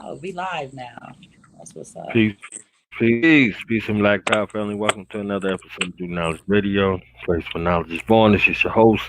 Oh, we live now. That's what's up. Peace and Black Power family. Welcome to another episode of Do Knowledge Radio, place where knowledge is born. This is your host,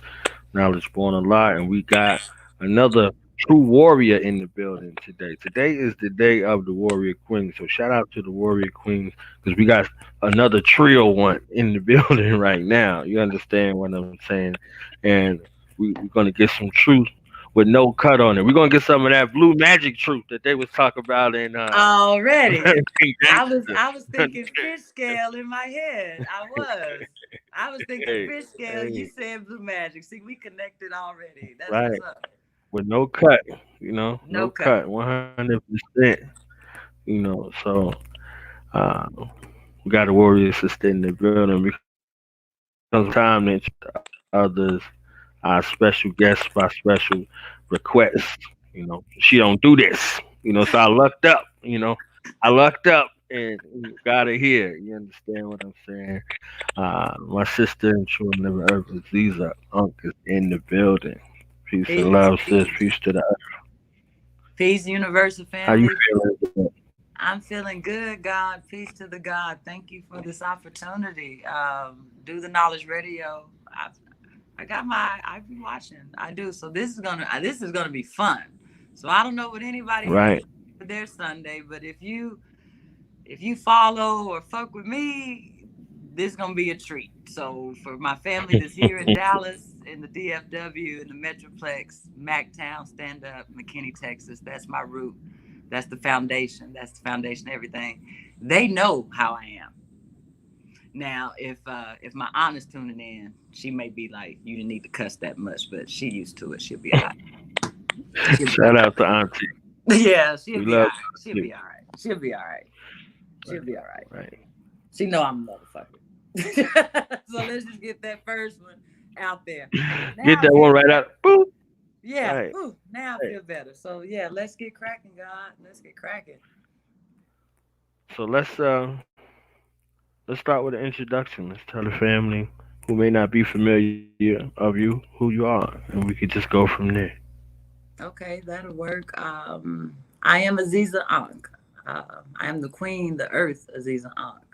Knowledge Born a Lot, and we got another true warrior in the building today. Today is the day of the Warrior Queen, so shout out to the Warrior Queens because we got another trio one in the building right now. You understand what I'm saying? And we're gonna get some truth with no cut on it. We're gonna get some of that blue magic truth that they was talking about in Already. King Gangster. I was thinking fish scale in my head. I was thinking Hey, fish scale. You hey, said blue magic. See, we connected already. That's what's right. up. With no cut, No no cut. cut, 100%. So uh, we got a warrior sister in the building because time to introduce others, our special guests by special request. She don't do this. So I lucked up and got her here. You understand what I'm saying? My sister and true and living earth, Aziza Ankh, is in the building. Peace and Peace, love, sis. peace. Peace to the earth. Peace, universal How you family. feeling? I'm feeling good, God. Peace to the God. Thank you for this opportunity. Do the knowledge radio. I be watching. I do. So this is gonna be fun. So I don't know what anybody has Right. for their Sunday, but if you follow or fuck with me, this is gonna be a treat. So for my family that's here in Dallas, in the DFW, in the Metroplex, Mactown, stand up, McKinney, Texas, that's my root. That's the foundation. That's the foundation of everything. They know how I am. Now, if my aunt is tuning in, she may be like, "You didn't need to cuss that much," but she used to it. She'll be all right. She'll be all Shout out to Auntie. right. Yeah, she'll We be all love right. She'll you. be all right. She'll be all right. She'll be all right. Right. She know I'm a motherfucker. So let's just get that first one out there. Get Now I that feel one right out. better. Boop. Yeah. Right. Ooh, now I Right. feel better. So yeah, let's get cracking, God. Let's get cracking. So let's start with an introduction. Let's tell the family who may not be familiar of you who you are, and we could just go from there. Okay, that'll work. I am Aziza Ankh. I am the queen, the earth, Aziza Ankh.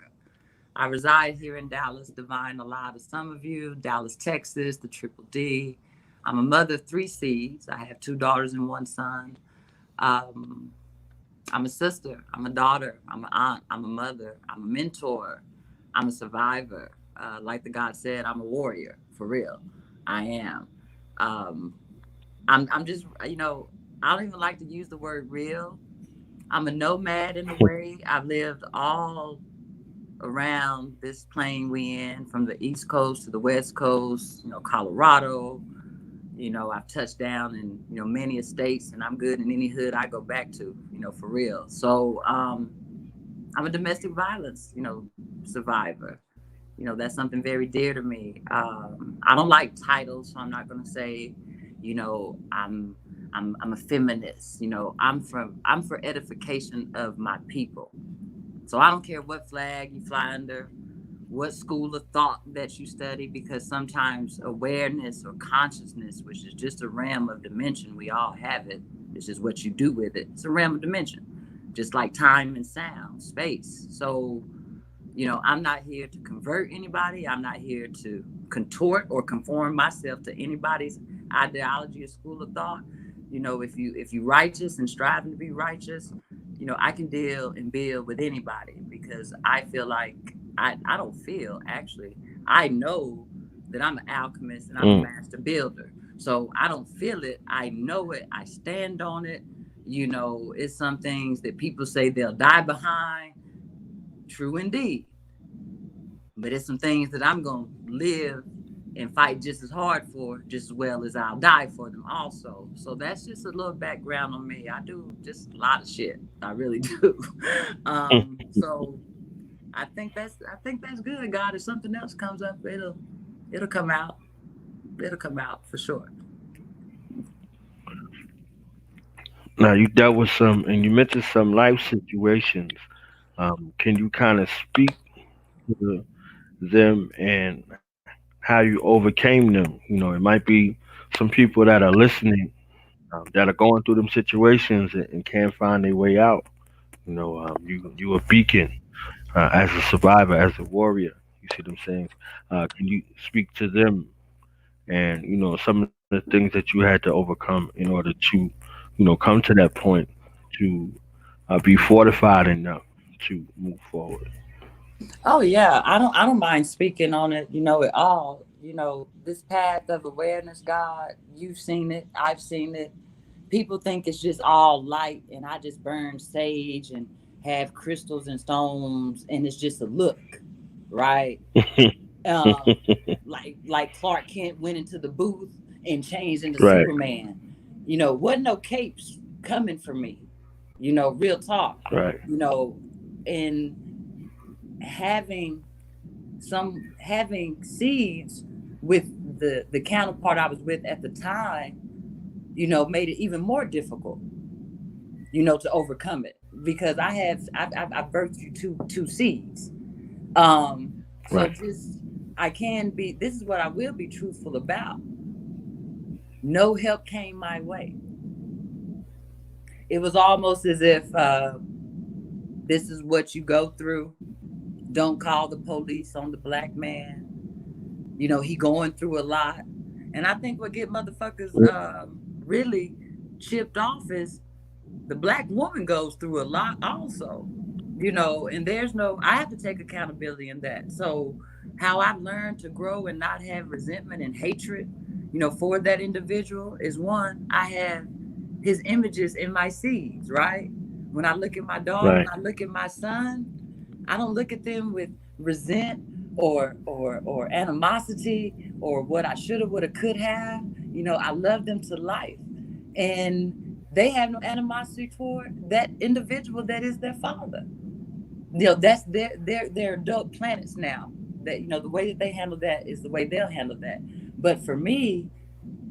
I reside here in Dallas, Divine Allah to some of you, Dallas, Texas, the Triple D. I'm a mother of three seeds. I have two daughters and one son. Um, I'm a sister. I'm a daughter. I'm an aunt. I'm a mother. I'm a mentor. I'm a survivor. Like the God said, I'm a warrior for real. I am. Um, I'm just, I don't even like to use the word real. I'm a nomad in a way. I've lived all around this plane we in, from the East Coast to the West Coast, Colorado. I've touched down in, many states, and I'm good in any hood I go back to, for real. So I'm a domestic violence, survivor. That's something very dear to me. I don't like titles, so I'm not going to say, I'm a feminist. I'm for edification of my people. So I don't care what flag you fly under, what school of thought that you study, because sometimes awareness or consciousness, which is just a realm of dimension, we all have it. It's just what you do with it. It's a realm of dimension, just like time and sound, space. So, I'm not here to convert anybody. I'm not here to contort or conform myself to anybody's ideology or school of thought. If you righteous and striving to be righteous, I can deal and build with anybody, because I feel like I don't feel, actually, I know that I'm an alchemist and I'm a Mm. master builder. So I don't feel it. I know it. I stand on it. It's some things that people say they'll die behind. True indeed. But it's some things that I'm going to live and fight just as hard for, just as well as I'll die for them also. So that's just a little background on me. I do just a lot of shit. I really do. So I think that's good, God. If something else comes up, it'll come out. It'll come out for sure. Now you dealt with some, and you mentioned some life situations. Can you kind of speak to them and how you overcame them? It might be some people that are listening. that are going through them situations and can't find their way out. You a beacon as a survivor, as a warrior. You see what I'm saying? Can you speak to them and some of the things that you had to overcome in order to come to that point to be fortified enough to move forward? Oh yeah, I don't mind speaking on it, at all. This path of awareness, God, you've seen it, I've seen it. People think it's just all light and I just burn sage and have crystals and stones and it's just a look, right? Um, like Clark Kent went into the booth and changed into Right, Superman. Wasn't no capes coming for me. Real talk. right, And having having seeds with the counterpart I was with at the time, made it even more difficult, to overcome it because I've birthed you two seeds. So right, just I can be. This is what I will be truthful about. No help came my way. It was almost as if this is what you go through. Don't call the police on the black man. He going through a lot. And I think what get motherfuckers really chipped off is the black woman goes through a lot also. And I have to take accountability in that. So how I've learned to grow and not have resentment and hatred, for that individual is one, I have his images in my seeds, right? When I look at my daughter, when right, I look at my son, I don't look at them with resent or animosity or what I should have, would have, could have. I love them to life. And they have no animosity for that individual that is their father. That's their adult planets now. That the way that they handle that is the way they'll handle that. But for me,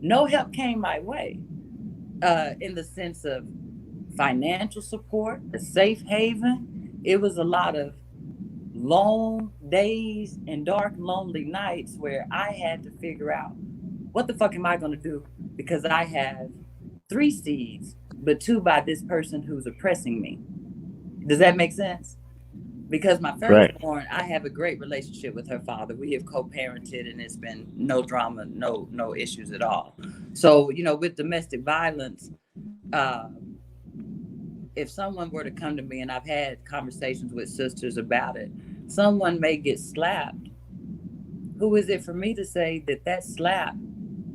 no help came my way, in the sense of financial support, a safe haven. It was a lot of long days and dark, lonely nights where I had to figure out what the fuck am I going to do because I have three seeds, but two by this person who's oppressing me. Does that make sense? Because my right, firstborn, I have a great relationship with her father. We have co-parented, and it's been no drama, no issues at all. So with domestic violence, uh, if someone were to come to me, and I've had conversations with sisters about it, someone may get slapped. Who is it for me to say that that slap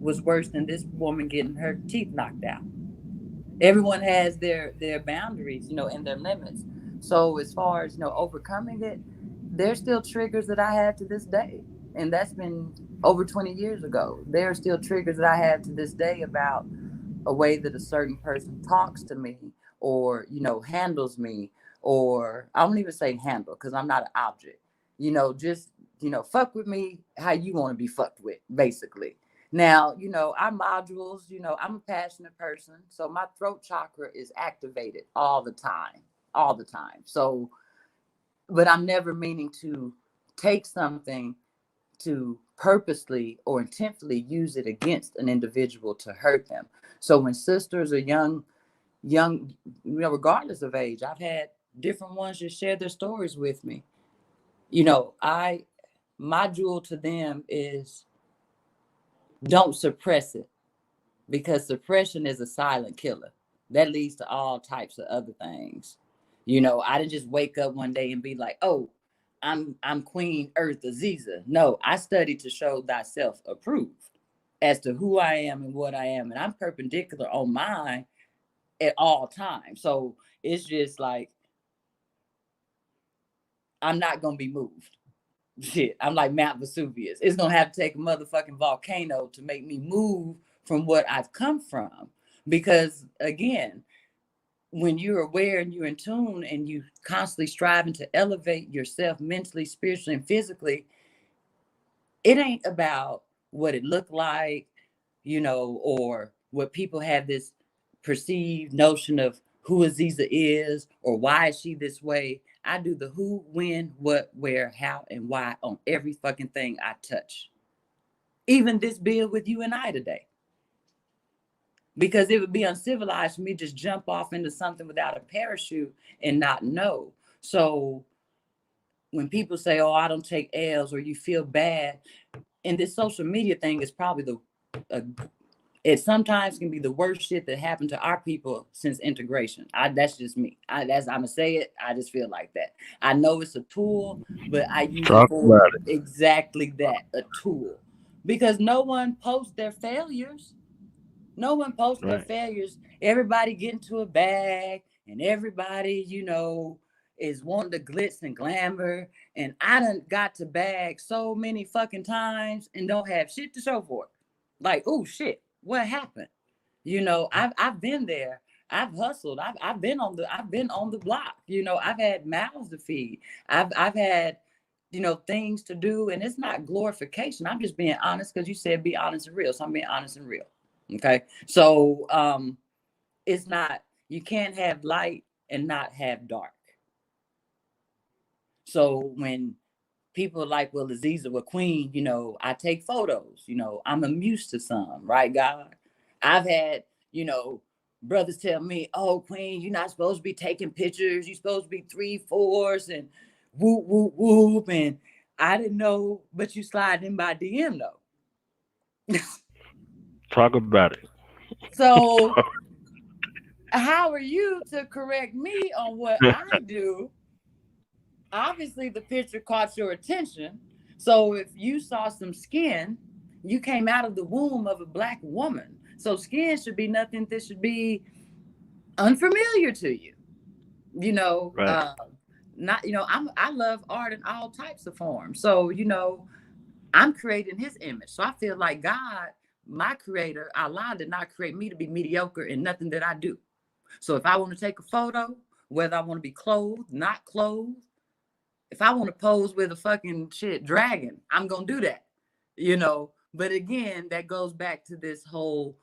was worse than this woman getting her teeth knocked out? Everyone has their boundaries, and their limits. So as far as overcoming it, there's still triggers that I have to this day, and that's been over 20 years ago. There are still triggers that I have to this day about a way that a certain person talks to me or handles me, or I don't even say handle because I'm not an object. Just fuck with me how you want to be fucked with, basically. Now, our modules, I'm a passionate person, so my throat chakra is activated all the time, all the time. So, but I'm never meaning to take something to purposely or intentionally use it against an individual to hurt them. So when sisters are young, regardless of age, I've had different ones just share their stories with me. I my jewel to them is don't suppress it because suppression is a silent killer. That leads to all types of other things. I didn't just wake up one day and be like, "Oh, I'm Queen Earth Aziza." No, I studied to show thyself approved as to who I am and what I am, and I'm perpendicular on mine at all times. So it's just like I'm not gonna be moved. Shit, I'm like Mount Vesuvius. It's gonna have to take a motherfucking volcano to make me move from what I've come from. Because again, when you're aware and you're in tune and you constantly striving to elevate yourself mentally, spiritually, and physically, it ain't about what it looked like, or what people have this perceived notion of who Aziza is or why is she this way. I do the who, when, what, where, how, and why on every fucking thing I touch. Even this bill with you and I today. because it would be uncivilized for me to just jump off into something without a parachute and not know. So when people say, oh, I don't take L's, or you feel bad, and this social media thing is probably it sometimes can be the worst shit that happened to our people since integration. That's just me. I'm gonna say it. I just feel like that. I know it's a tool, but I use it Talk for about it. exactly that, a tool. Because no one posts their failures. No one posts their Right. failures. Everybody get into a bag, and everybody, is wanting the glitz and glamour. And I done got to bag so many fucking times and don't have shit to show for it. Like, oh shit, what happened? I've been there. I've hustled. I've been on the block. I've had mouths to feed. I've had things to do, and it's not glorification. I'm just being honest, because you said be honest and real, so I'm being honest and real. Okay, so it's not, you can't have light and not have dark. So when people are like, well, Aziza, well, Queen, I take photos, I'm amused to some, right, God? I've had, brothers tell me, oh, Queen, you're not supposed to be taking pictures. You're supposed to be 3/4 and whoop, whoop, whoop. And I didn't know, but you slide in by DM though. Talk about it. So how are you to correct me on what I do? Obviously, the picture caught your attention. So if you saw some skin, you came out of the womb of a Black woman. So skin should be nothing that should be unfamiliar to you. Right. Not, I love art in all types of forms. So, I'm creating his image. So I feel like God, my creator, Allah, did not create me to be mediocre in nothing that I do. So if I want to take a photo, whether I want to be clothed, not clothed, if I want to pose with a fucking shit dragon, I'm going to do that, But again, that goes back to this whole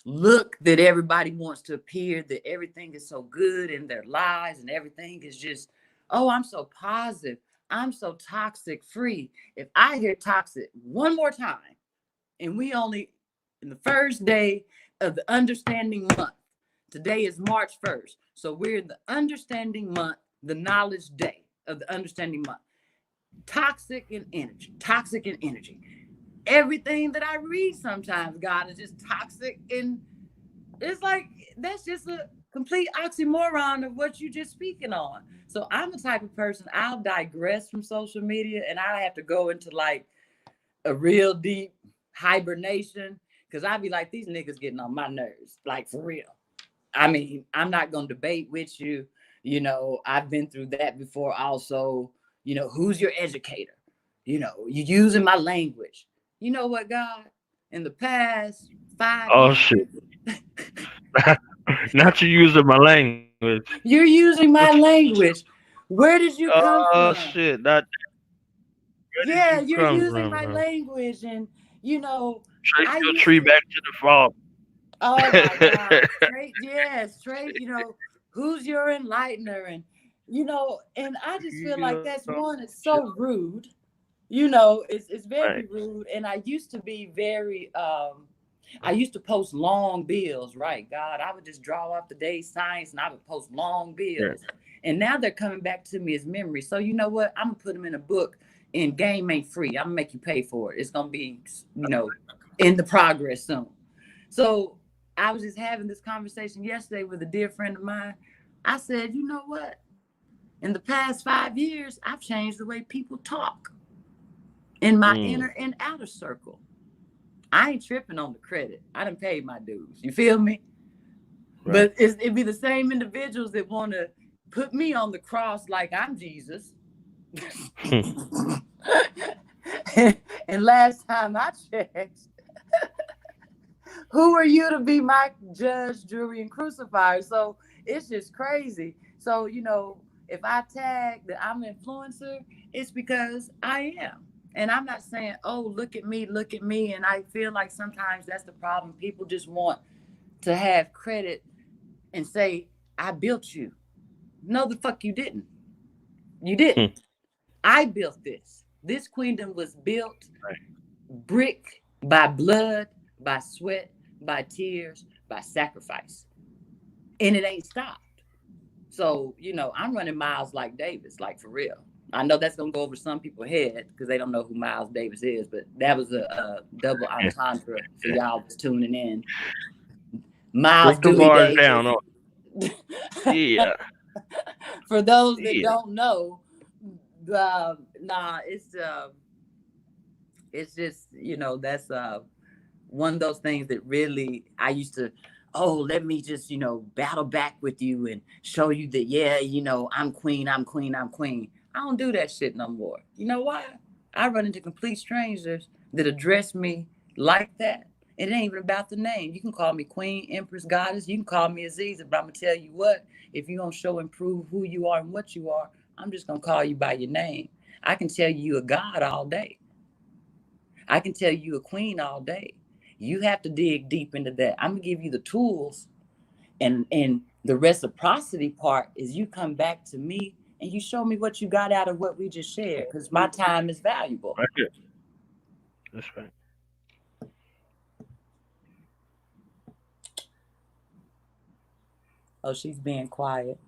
look that everybody wants to appear, that everything is so good in their lives and everything is just, oh, I'm so positive. I'm so toxic free. If I hear toxic one more time, and we only in the first day of the understanding month, today is March 1st. So we're in the understanding month, the knowledge day of the understanding month. Toxic and energy. Everything that I read sometimes, God, is just toxic. And it's like, that's just a complete oxymoron of what you just speaking on. So I'm the type of person, I'll digress from social media and I have to go into like a real deep hibernation, because I'd be like, these niggas getting on my nerves, like for real. I mean, I'm not going to debate with you. I've been through that before also. Who's your educator? You using my language. You know what, God? In the past 5 Oh years, shit. Not you using my language. you're using What my you, language. Where did you come oh from? shit. That where did Yeah, you you're come using from, my bro? language. And, Trace I your used tree to, back to the fall. oh my God, trade, who's your enlightener? And, and I just feel You like know, that's one, it's shit. so rude. It's Right. very rude. And I used to be very, I used to post long bills, right? God, I would just draw up the day's science and I would post long Right. bills. And now they're coming back to me as memories. So you know what? I'm gonna put them in a book, and game ain't free. I'm gonna make you pay for it. It's gonna be, in the progress soon. So I was just having this conversation yesterday with a dear friend of mine. I said, you know what? In the past 5 years, I've changed the way people talk in my Mm, inner and outer circle. I ain't tripping on the credit. I done paid my dues. You feel me? right. But it'd be the same individuals that want to put me on the cross like I'm Jesus. And last time I checked, who are you to be my judge, jury, and crucifier? So it's just crazy. So, if I tag that I'm an influencer, it's because I am. And I'm not saying, oh, look at me, look at me. And I feel like sometimes that's the problem. People just want to have credit and say, I built you. No, the fuck you didn't. You didn't. I built this. This queendom was built Right. brick by blood, by sweat, by tears, by sacrifice. And it ain't stopped. So, I'm running Miles like Davis, like for real. I know that's going to go over some people's head because they don't know who Miles Davis is, but that was a double entendre for y'all that's tuning in. Miles Break the Dewey bars Davis. down. Yeah. For those that don't know, it's just, that's one of those things that really I used to, let me just, battle back with you and show you that, yeah, I'm queen, I'm queen, I'm queen. I don't do that shit no more. You know why? I run into complete strangers that address me like that. It ain't even about the name. You can call me queen, empress, goddess. You can call me Aziza, but I'm going to tell you what, if you don't show and prove who you are and what you are, I'm just going to call you by your name. I can tell you a god all day. I can tell you a queen all day. You have to dig deep into that. I'm gonna give you the tools, and the reciprocity part is you come back to me and you show me what you got out of what we just shared, because my time is valuable. Right here. That's right. Oh, she's being quiet.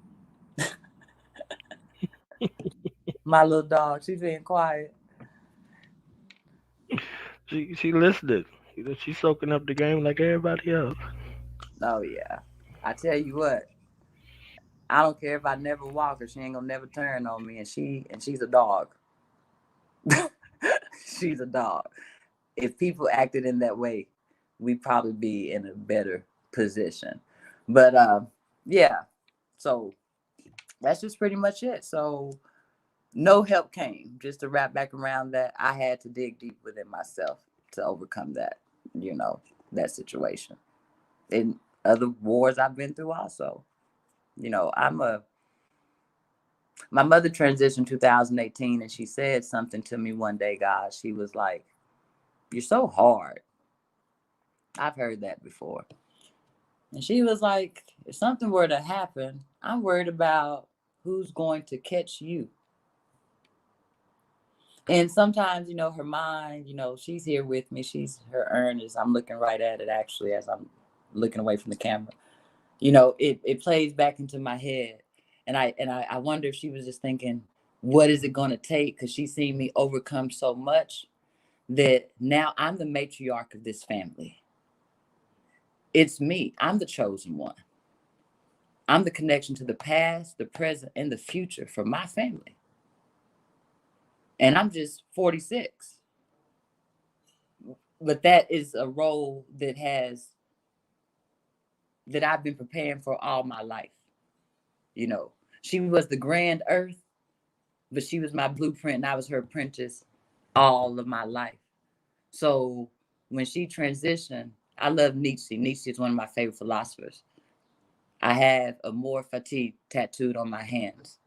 My little dog, she's being quiet. She listening. She's soaking up the game like everybody else. Oh yeah. I tell you what, I don't care if I never walk her, she ain't gonna never turn on me. And she's a dog. She's a dog. If people acted in that way, we'd probably be in a better position. But yeah, so that's just pretty much it. So no help came. Just to wrap back around that, I had to dig deep within myself to overcome that, that situation. In other wars I've been through also. My mother transitioned 2018, and she said something to me one day, guys. She was like, "You're so hard." I've heard that before. And she was like, if something were to happen, I'm worried about who's going to catch you. And sometimes, her mind, she's here with me. Her urn is, I'm looking right at it actually as I'm looking away from the camera. It plays back into my head. And I wonder if she was just thinking, what is it going to take? Because she's seen me overcome so much that now I'm the matriarch of this family. It's me. I'm the chosen one. I'm the connection to the past, the present, and the future for my family. And I'm just 46. But that is a role that I've been preparing for all my life. She was the grand earth, but she was my blueprint and I was her apprentice all of my life. So when she transitioned, I love Nietzsche. Nietzsche is one of my favorite philosophers. I have Amor Fati tattooed on my hands.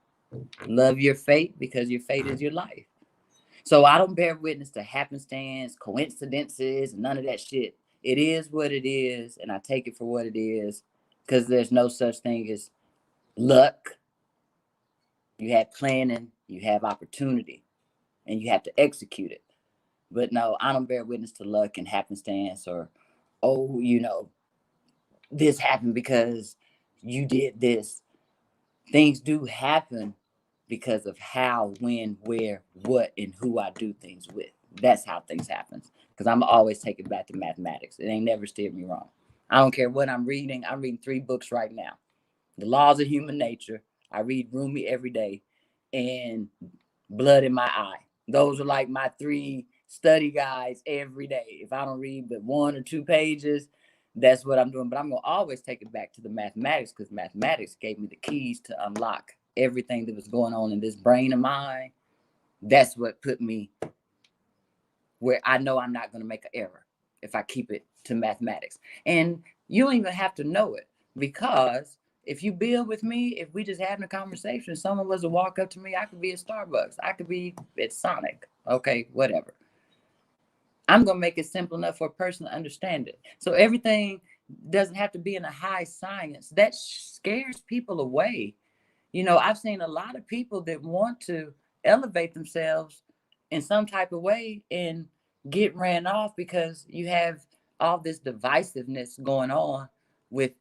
Love your fate because your fate is your life. So I don't bear witness to happenstance, coincidences, none of that shit. It is what it is, and I take it for what it is, because there's no such thing as luck. You have planning, you have opportunity, and you have to execute it. But no, I don't bear witness to luck and happenstance or, this happened because you did this. Things do happen because of how, when, where, what, and who I do things with. That's how things happen. Because I'm always taking back to mathematics. It ain't never steered me wrong. I don't care what I'm reading. I'm reading 3 books right now. The Laws of Human Nature. I read Rumi every day. And Blood in My Eye. Those are like my 3 study guides every day. If I don't read but 1 or 2 pages, that's what I'm doing. But I'm going to always take it back to the mathematics, because mathematics gave me the keys to unlock everything that was going on in this brain of mine. That's what put me where I know I'm not going to make an error if I keep it to mathematics. And you don't even have to know it, because if you build with me, if we just having a conversation, someone was to walk up to me, I could be at Starbucks, I could be at Sonic, okay, whatever. I'm going to make it simple enough for a person to understand it. So everything doesn't have to be in a high science. That scares people away. I've seen a lot of people that want to elevate themselves in some type of way and get ran off because you have all this divisiveness going on with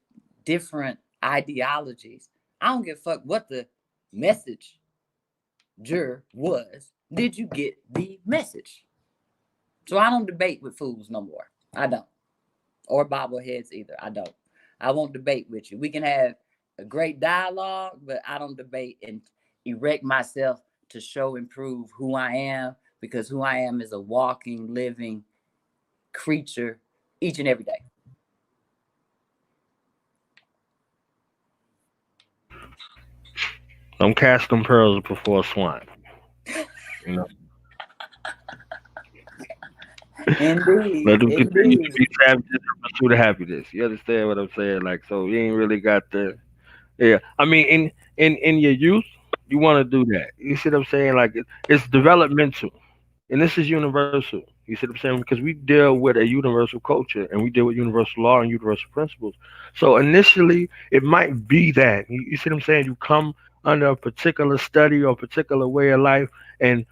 different ideologies. I don't give a fuck what the message was. Did you get the message? So I don't debate with fools no more. I don't. Or bobbleheads either. I don't. I won't debate with you. We can have a great dialogue, but I don't debate and erect myself to show and prove who I am, because who I am is a walking, living creature each and every day. Don't cast them pearls before swine. You know, let Indeed, them continue to indeed. be savages in pursuit of happiness. You understand what I'm saying? Like, so you ain't really got the. Yeah, I mean, in your youth, you want to do that. You see what I'm saying? Like, it's developmental, and this is universal. You see what I'm saying? Because we deal with a universal culture, and we deal with universal law and universal principles. So initially, it might be that you see what I'm saying. You come under a particular study or a particular way of life, and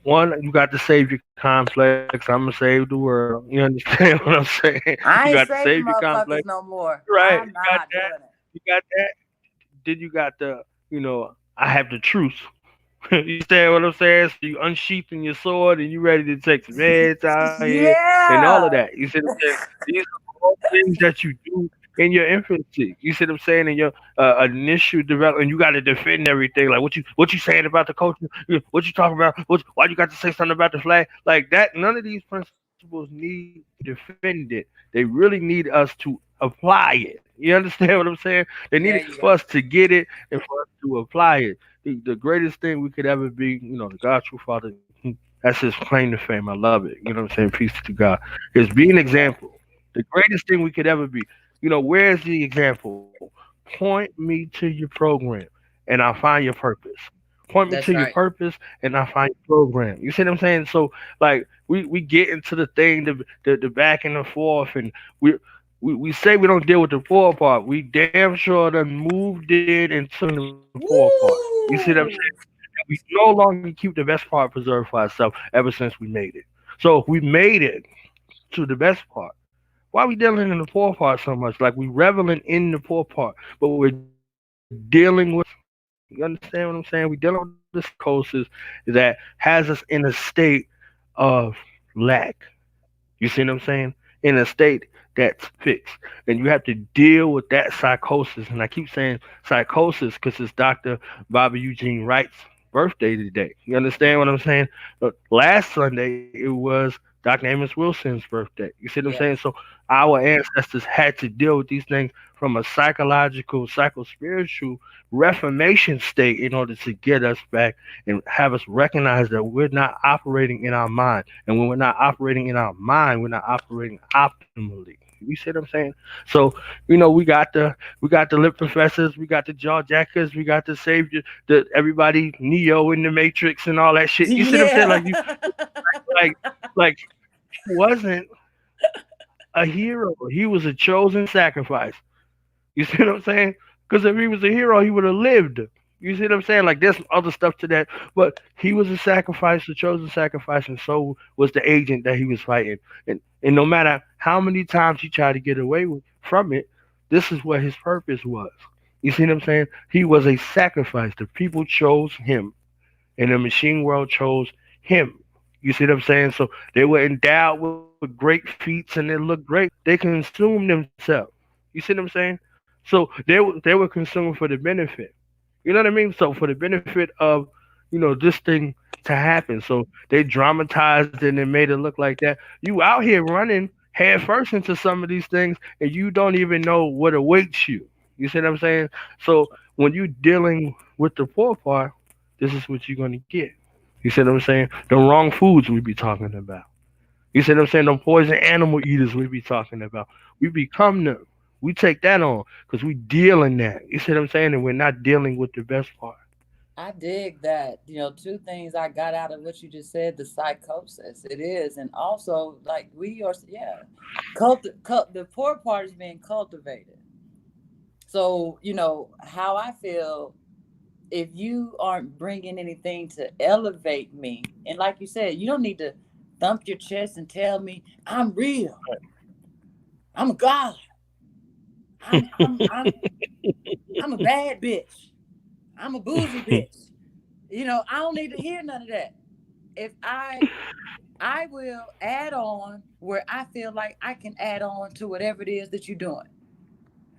one, you got to save your complex. I'm gonna save the world. You understand what I'm saying? You got to I ain't save your saving complex. motherfuckers no more. Right. You I'm got not that. doing it. You got that. Then you got I have the truth. You understand what I'm saying? So you unsheathing your sword and you ready to take some heads out here and all of Yeah. that. You see what I'm saying? These are all things that you do in your infancy. You see what I'm saying? In your initial development, you got to defend everything. Like what you saying about the culture? What you talking about? Why you got to say something about the flag? Like that. None of these principles need to be defended. They really need us to apply it. You understand what I'm saying? They need it There you for go. us to get it and for us to apply it. The greatest thing we could ever be, the God true Father. That's his claim to fame. I love it. You know what I'm saying? Peace to God. Is be an Yeah. example. The greatest thing we could ever be. Where's the example? Point me to your program and I'll find your purpose. Point me to That's your right. purpose and I'll find your program. You see what I'm saying? So like we get into the thing, the back and the forth, and we we say we don't deal with the poor part. We damn sure done moved it into the poor part. You see what I'm saying? Woo! We no longer keep the best part preserved for ourselves ever since we made it. So if we made it to the best part, why are we dealing in the poor part so much? Like we reveling in the poor part, but we're dealing with psychosis. You understand what I'm saying? We're dealing with the psychosis that has us in a state of lack. You see what I'm saying? In a state that's fixed. And you have to deal with that psychosis. And I keep saying psychosis because it's Dr. Bobby Eugene Wright's birthday today. You understand what I'm saying? Last Sunday, it was Dr. Amos Wilson's birthday. You see what I'm saying? Yeah. So our ancestors had to deal with these things from a psychological, psycho-spiritual reformation state in order to get us back and have us recognize that we're not operating in our mind. And when we're not operating in our mind, we're not operating optimally. You see what I'm saying? So, we got the lip professors, we got the jaw jackers, we got the savior, the everybody Neo in the Matrix and all that shit. You see what I'm saying? Yeah. Like like he wasn't a hero. He was a chosen sacrifice. You see what I'm saying? Because if he was a hero, he would have lived. You see what I'm saying? Like there's some other stuff to that, but he was a sacrifice, a chosen sacrifice, and so was the agent that he was fighting. And no matter how many times he tried to get away from it, this is what his purpose was. You see what I'm saying? He was a sacrifice. The people chose him, and the machine world chose him. You see what I'm saying? So they were endowed with great feats and they looked great. They consumed themselves. You see what I'm saying? So they were consumed for the benefit. You know what I mean? So for the benefit of this thing to happen. So they dramatized it and made it look like that. You out here running head first into some of these things and you don't even know what awaits you. You see what I'm saying? So when you're dealing with the poor part, this is what you're gonna get. You see what I'm saying? The wrong foods we be talking about. You see what I'm saying? The poison animal eaters we be talking about. We become them. We take that on because we deal in that. You see what I'm saying? And we're not dealing with the best part. I dig that. Two things I got out of what you just said: the psychosis, it is, and also like we are, yeah, the poor part is being cultivated. So how I feel. If you aren't bringing anything to elevate me, and like you said, you don't need to thump your chest and tell me I'm real. I'm a god. I'm I'm I'm I'm a bad bitch. I'm a bougie bitch. I don't need to hear none of that. If I will add on where I feel like I can add on to whatever it is that you're doing.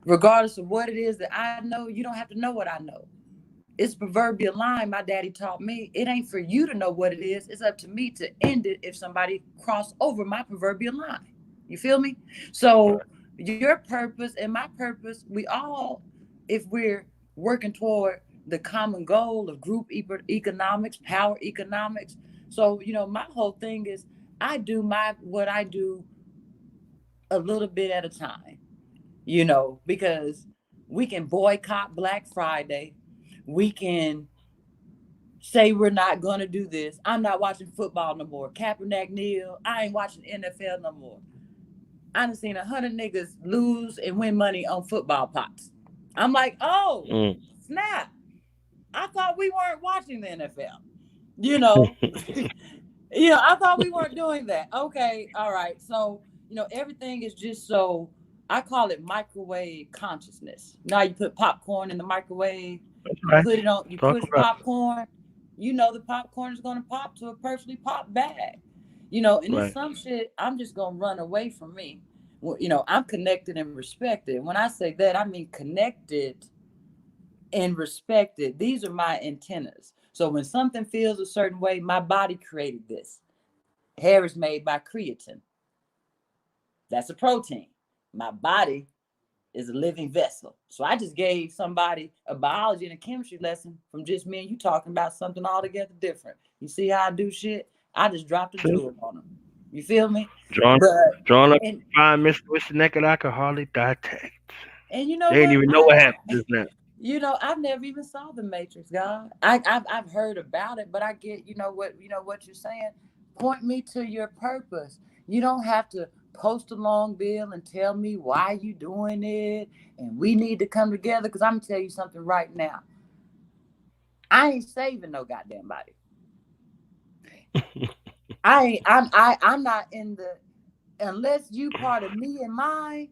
Regardless of what it is that I know, you don't have to know what I know. It's proverbial line my daddy taught me. It ain't for you to know what it is. It's up to me to end it if somebody cross over my proverbial line. You feel me? So your purpose and my purpose, we all, if we're working toward the common goal of group economics, power economics. So, my whole thing is I do what I do a little bit at a time, because we can boycott Black Friday. We can say we're not going to do this. I'm not watching football no more. Kaepernick kneel. I ain't watching NFL no more. I done seen 100 niggas lose and win money on football pots. I'm like, oh, snap. I thought we weren't watching the NFL. You know, I thought we weren't doing that. Okay, all right. So, everything is just so, I call it microwave consciousness. Now you put popcorn in the microwave, you push popcorn, the popcorn is going to pop to a perfectly popped bag. And it's some shit I'm just going to run away from me. Well, I'm connected and respected. When I say that, I mean connected and respected. These are my antennas. So when something feels a certain way, my body created this. Hair is made by creatine. That's a protein. My body is a living vessel. So I just gave somebody a biology and a chemistry lesson from just me and you talking about something altogether different. You see how I do shit? I just dropped a jewel on them. You feel me? Drawn up fine Mr. With the naked I could hardly detect. And you know they what? Didn't even know what happened just now. I've never even saw the Matrix, God. I've heard about it, but I get what you're saying. Point me to your purpose. You don't have to post a long bill and tell me why you doing it, and we need to come together. Because I'm gonna tell you something right now. I ain't saving no goddamn body. I'm not in the, unless you part of me and mine,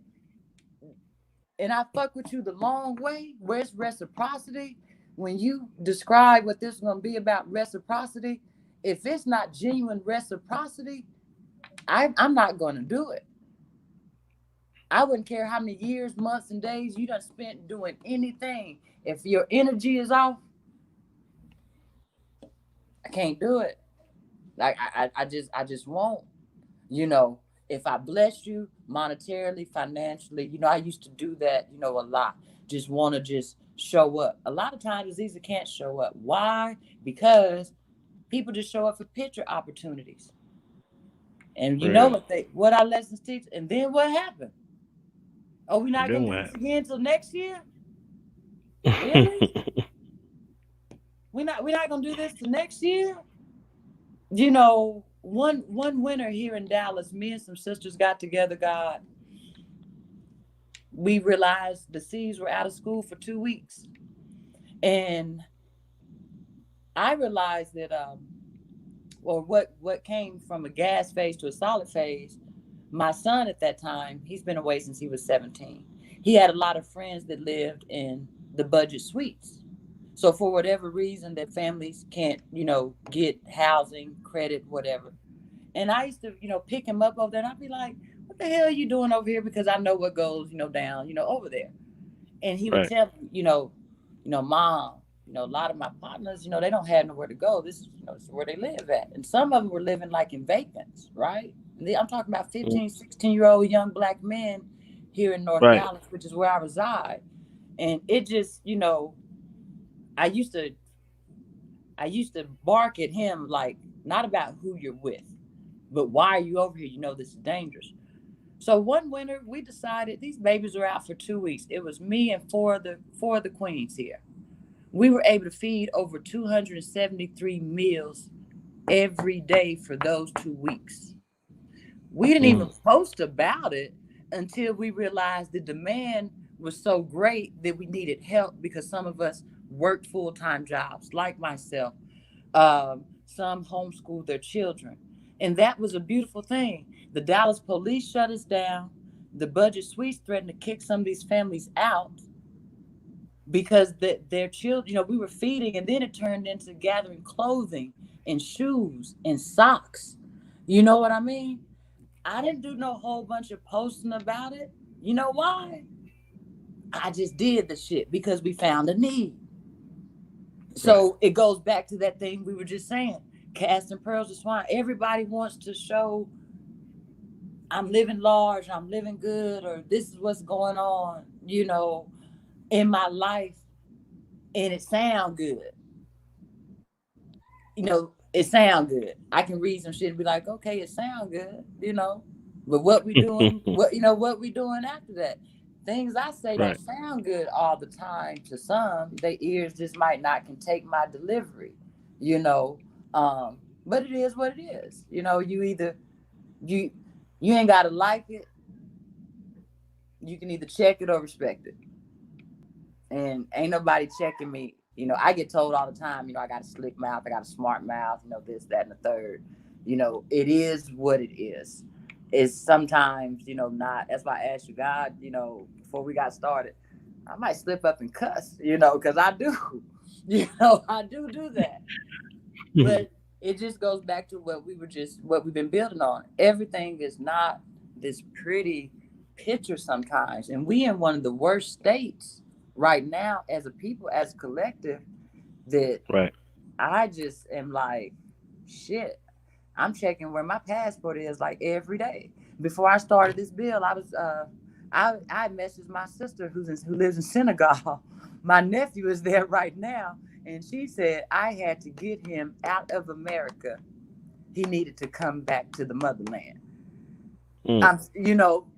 and I fuck with you the long way. Where's reciprocity? When you describe what this is going to be about reciprocity, if it's not genuine reciprocity, I'm not going to do it. I wouldn't care how many years, months, and days you done spent doing anything. If your energy is off, I can't do it. Like I just won't. If I bless you monetarily, financially, I used to do that, a lot. Just want to just show up. A lot of times Aziza can't show up. Why? Because people just show up for picture opportunities. And you know what our lessons teach. And then what happened? Oh, we're not going to do this again until next year? Really? we're not going to do this till next year? One winter here in Dallas, me and some sisters got together, God. We realized the C's were out of school for 2 weeks. And I realized that what came from a gas phase to a solid phase, my son at that time, he's been away since he was 17. He had a lot of friends that lived in the budget suites. So for whatever reason that families can't, get housing, credit, whatever. And I used to, pick him up over there, and I'd be like, what the hell are you doing over here? Because I know what goes, down, over there. And he would tell me, Mom, a lot of my partners, they don't have nowhere to go. This is where they live at. And some of them were living like in vacants, right? I'm talking about 15, 16-year-old young Black men here in North Dallas, which is where I reside. And it just, I used to bark at him, like, not about who you're with, but why are you over here? This is dangerous. So one winter, we decided these babies are out for 2 weeks. It was me and four of the queens here. We were able to feed over 273 meals every day for those 2 weeks. We didn't even post about it until we realized the demand was so great that we needed help, because some of us worked full-time jobs, like myself. Some homeschooled their children. And that was a beautiful thing. The Dallas police shut us down. The budget suites threatened to kick some of these families out because their children, we were feeding, and then it turned into gathering clothing and shoes and socks. You know what I mean? I didn't do no whole bunch of posting about it. You know why? I just did the shit because we found a need. Right. So it goes back to that thing we were just saying, casting pearls to swine. Everybody wants to show I'm living large, I'm living good, or this is what's going on, in my life, and it sound good. It sound good. I can read some shit and be like, okay, it sound good. But what we doing, what we doing after that? Things I say don't Right. sound good all the time to some. Their ears just might not can take my delivery, you know. But it is what it is. You either you ain't gotta like it. You can either check it or respect it. And ain't nobody checking me. I get told all the time, I got a slick mouth, I got a smart mouth, this, that, and the third. It is what it is. It's sometimes, not. That's why I asked you, God, before we got started, I might slip up and cuss, because I do. I do that. But it just goes back to what we've been building on. Everything is not this pretty picture sometimes. And we in one of the worst states right now as a people, as a collective, that Right. I just am like, shit, I'm checking where my passport is like every day. Before I started this bill, I was I messaged my sister who lives in Senegal. My nephew is there right now, and she said I had to get him out of America. He needed to come back to the motherland. Mm.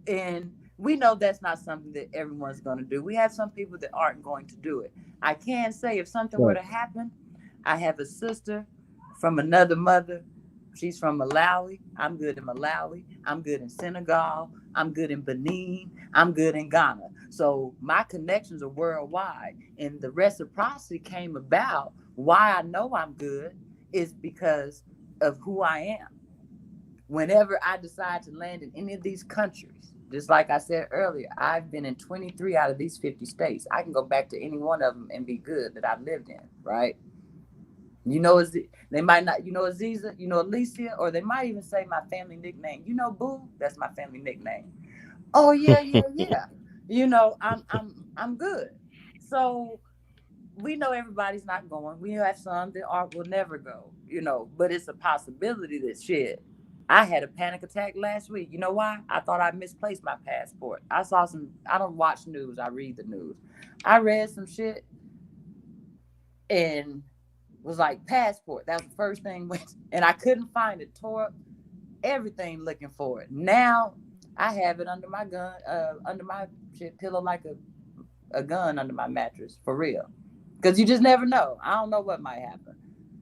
And we know that's not something that everyone's going to do. We have some people that aren't going to do it. I can say if something were Right. to happen, I have a sister from another mother. She's from Malawi. I'm good in Malawi. I'm good in Senegal. I'm good in Benin. I'm good in Ghana. So my connections are worldwide. And the reciprocity came about. Why I know I'm good is because of who I am. Whenever I decide to land in any of these countries, just like I said earlier, I've been in 23 out of these 50 states. I can go back to any one of them and be good that I've lived in, right? They might not, Aziza, Alicia, or they might even say my family nickname. Boo, that's my family nickname. Oh yeah, yeah, yeah. I'm good. So we know everybody's not going. We have some that will never go, but it's a possibility that shit. I had a panic attack last week. You know why? I thought I misplaced my passport. I don't watch news, I read the news. I read some shit and was like, passport. That was the first thing, and I couldn't find it. Tore up everything looking for it. Now I have it under my gun, under my shit pillow, like a gun under my mattress, for real. Because you just never know. I don't know what might happen.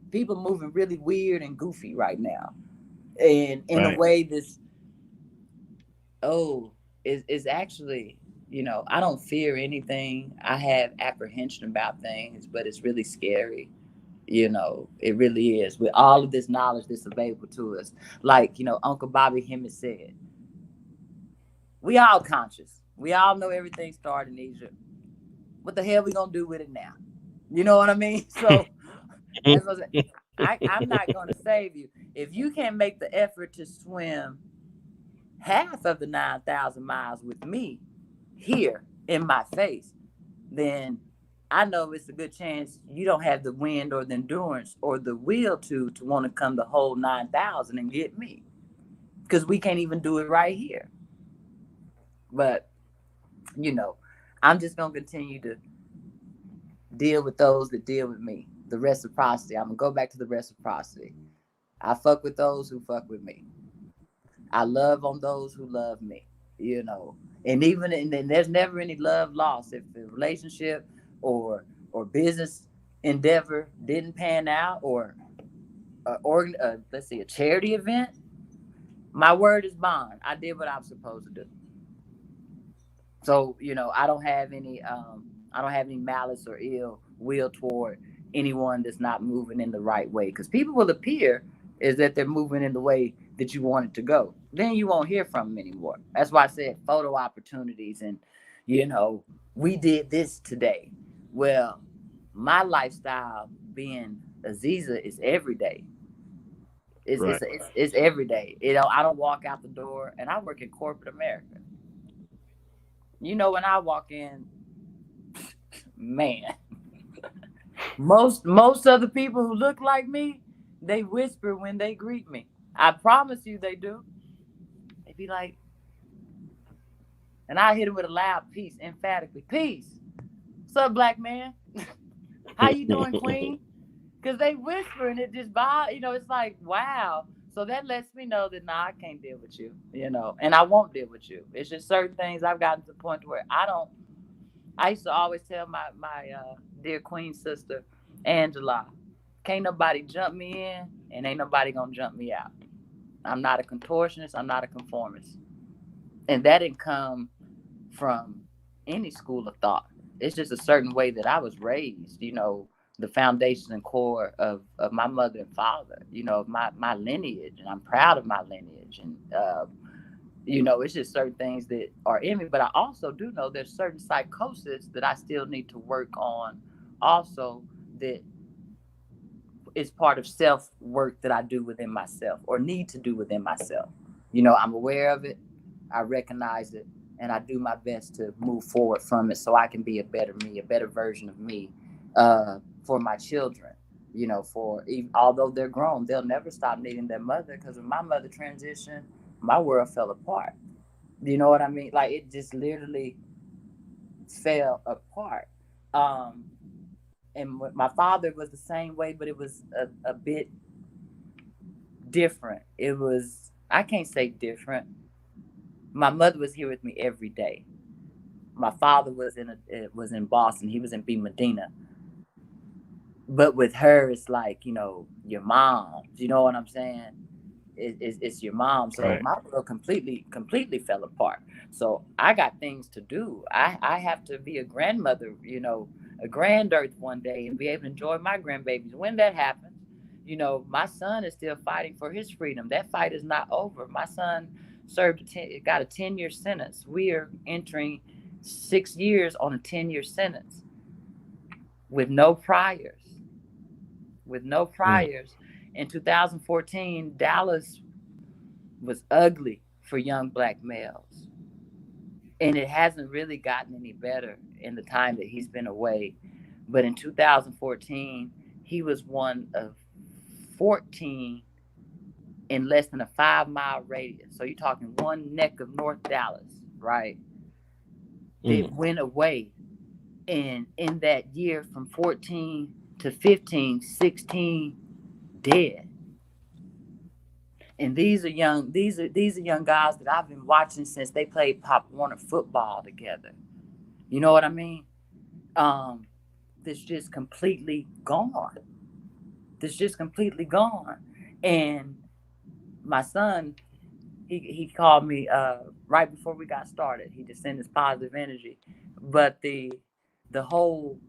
People moving really weird and goofy right now. And in a Right. way is actually, I don't fear anything. I have apprehension about things, but it's really scary. It really is. With all of this knowledge that's available to us, like, Uncle Bobby Hemmett said, we all conscious. We all know everything started in Egypt. What the hell we gonna do with it now? You know what I mean? So that's what I'm not gonna save you. If you can't make the effort to swim half of the 9,000 miles with me here in my face, then I know it's a good chance you don't have the wind or the endurance or the will to want to come the whole 9,000 and get me, because we can't even do it right here. But you know, I'm just gonna continue to deal with those that deal with me. The reciprocity. I'm gonna go back to the reciprocity. I fuck with those who fuck with me. I love on those who love me. And even and there's never any love lost if the relationship or business endeavor didn't pan out, or let's see, a charity event. My word is bond. I did what I was supposed to do. So I don't have any malice or ill will toward anyone that's not moving in the right way, because people will appear is that they're moving in the way that you wanted to go. Then you won't hear from them anymore. That's why I said photo opportunities and, you know, we did this today. Well, my lifestyle being Aziza is every day. Right. It's every day. You know, I don't walk out the door, and I work in corporate America. You know, when I walk in, man, most of the people who look like me, they whisper when they greet me. I promise you, they do. They be like, and I hit it with a loud peace, emphatically, peace. What's up, black man? How you doing, queen? Because they whisper and it just you know, it's like, wow. So that lets me know that, nah, I can't deal with you, you know, and I won't deal with you. It's just certain things I've gotten to the point where I used to always tell my dear queen sister, Angela, can't nobody jump me in and ain't nobody gonna jump me out. I'm not a contortionist. I'm not a conformist. And that didn't come from any school of thought. It's just a certain way that I was raised, you know, the foundation and core of my mother and father, you know, my lineage. And I'm proud of my lineage. And, you know, it's just certain things that are in me. But I also do know there's certain psychosis that I still need to work on also, that is part of self work that I do within myself or need to do within myself. You know, I'm aware of it, I recognize it, and I do my best to move forward from it so I can be a better me, a better version of me, for my children. You know, although they're grown, they'll never stop needing their mother, because when my mother transitioned, my world fell apart. You know what I mean? Like, it just literally fell apart. Um, and my father was the same way, but it was a bit different. It was, I can't say different. My mother was here with me every day. My father was in Boston. He was in B Medina. But with her, it's like, you know, your mom. You know what I'm saying? It's your mom. So Right. my world completely fell apart. So I got things to do. I have to be a grandmother, you know, a grand earth one day, and be able to enjoy my grandbabies. When that happens, you know, my son is still fighting for his freedom. That fight is not over. My son got a 10-year sentence. We are entering 6 years on a 10-year sentence with no priors. With no Mm. priors. In 2014, Dallas was ugly for young black males. And it hasn't really gotten any better in the time that he's been away. But in 2014, he was one of 14 in less than a 5 mile radius. So you're talking one neck of North Dallas, right? That Mm. went away. And in that year from 14 to 15, 16 dead. And these are young guys that I've been watching since they played Pop Warner football together. You know what I mean? Um, that's just completely gone. That's just completely gone. And my son, he called me right before we got started. He just sent his positive energy, but the whole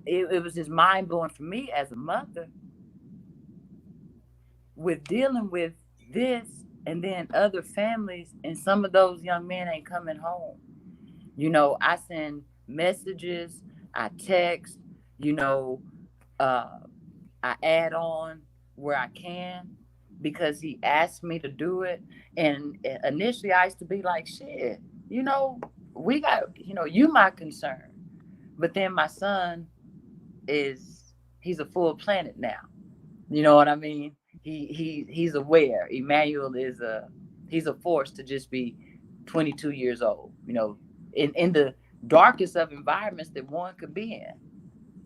it was just mind blowing for me as a mother with dealing with this, and then other families, and some of those young men ain't coming home. You know, I send messages, I text, you know, uh, I add on where I can, because he asked me to do it. And initially I used to be like, shit, you know, we got, you know, you my concern. But then my son he's a full planet now. You know what I mean? He's aware. Emmanuel he's a force to just be 22 years old. You know, in the darkest of environments that one could be in.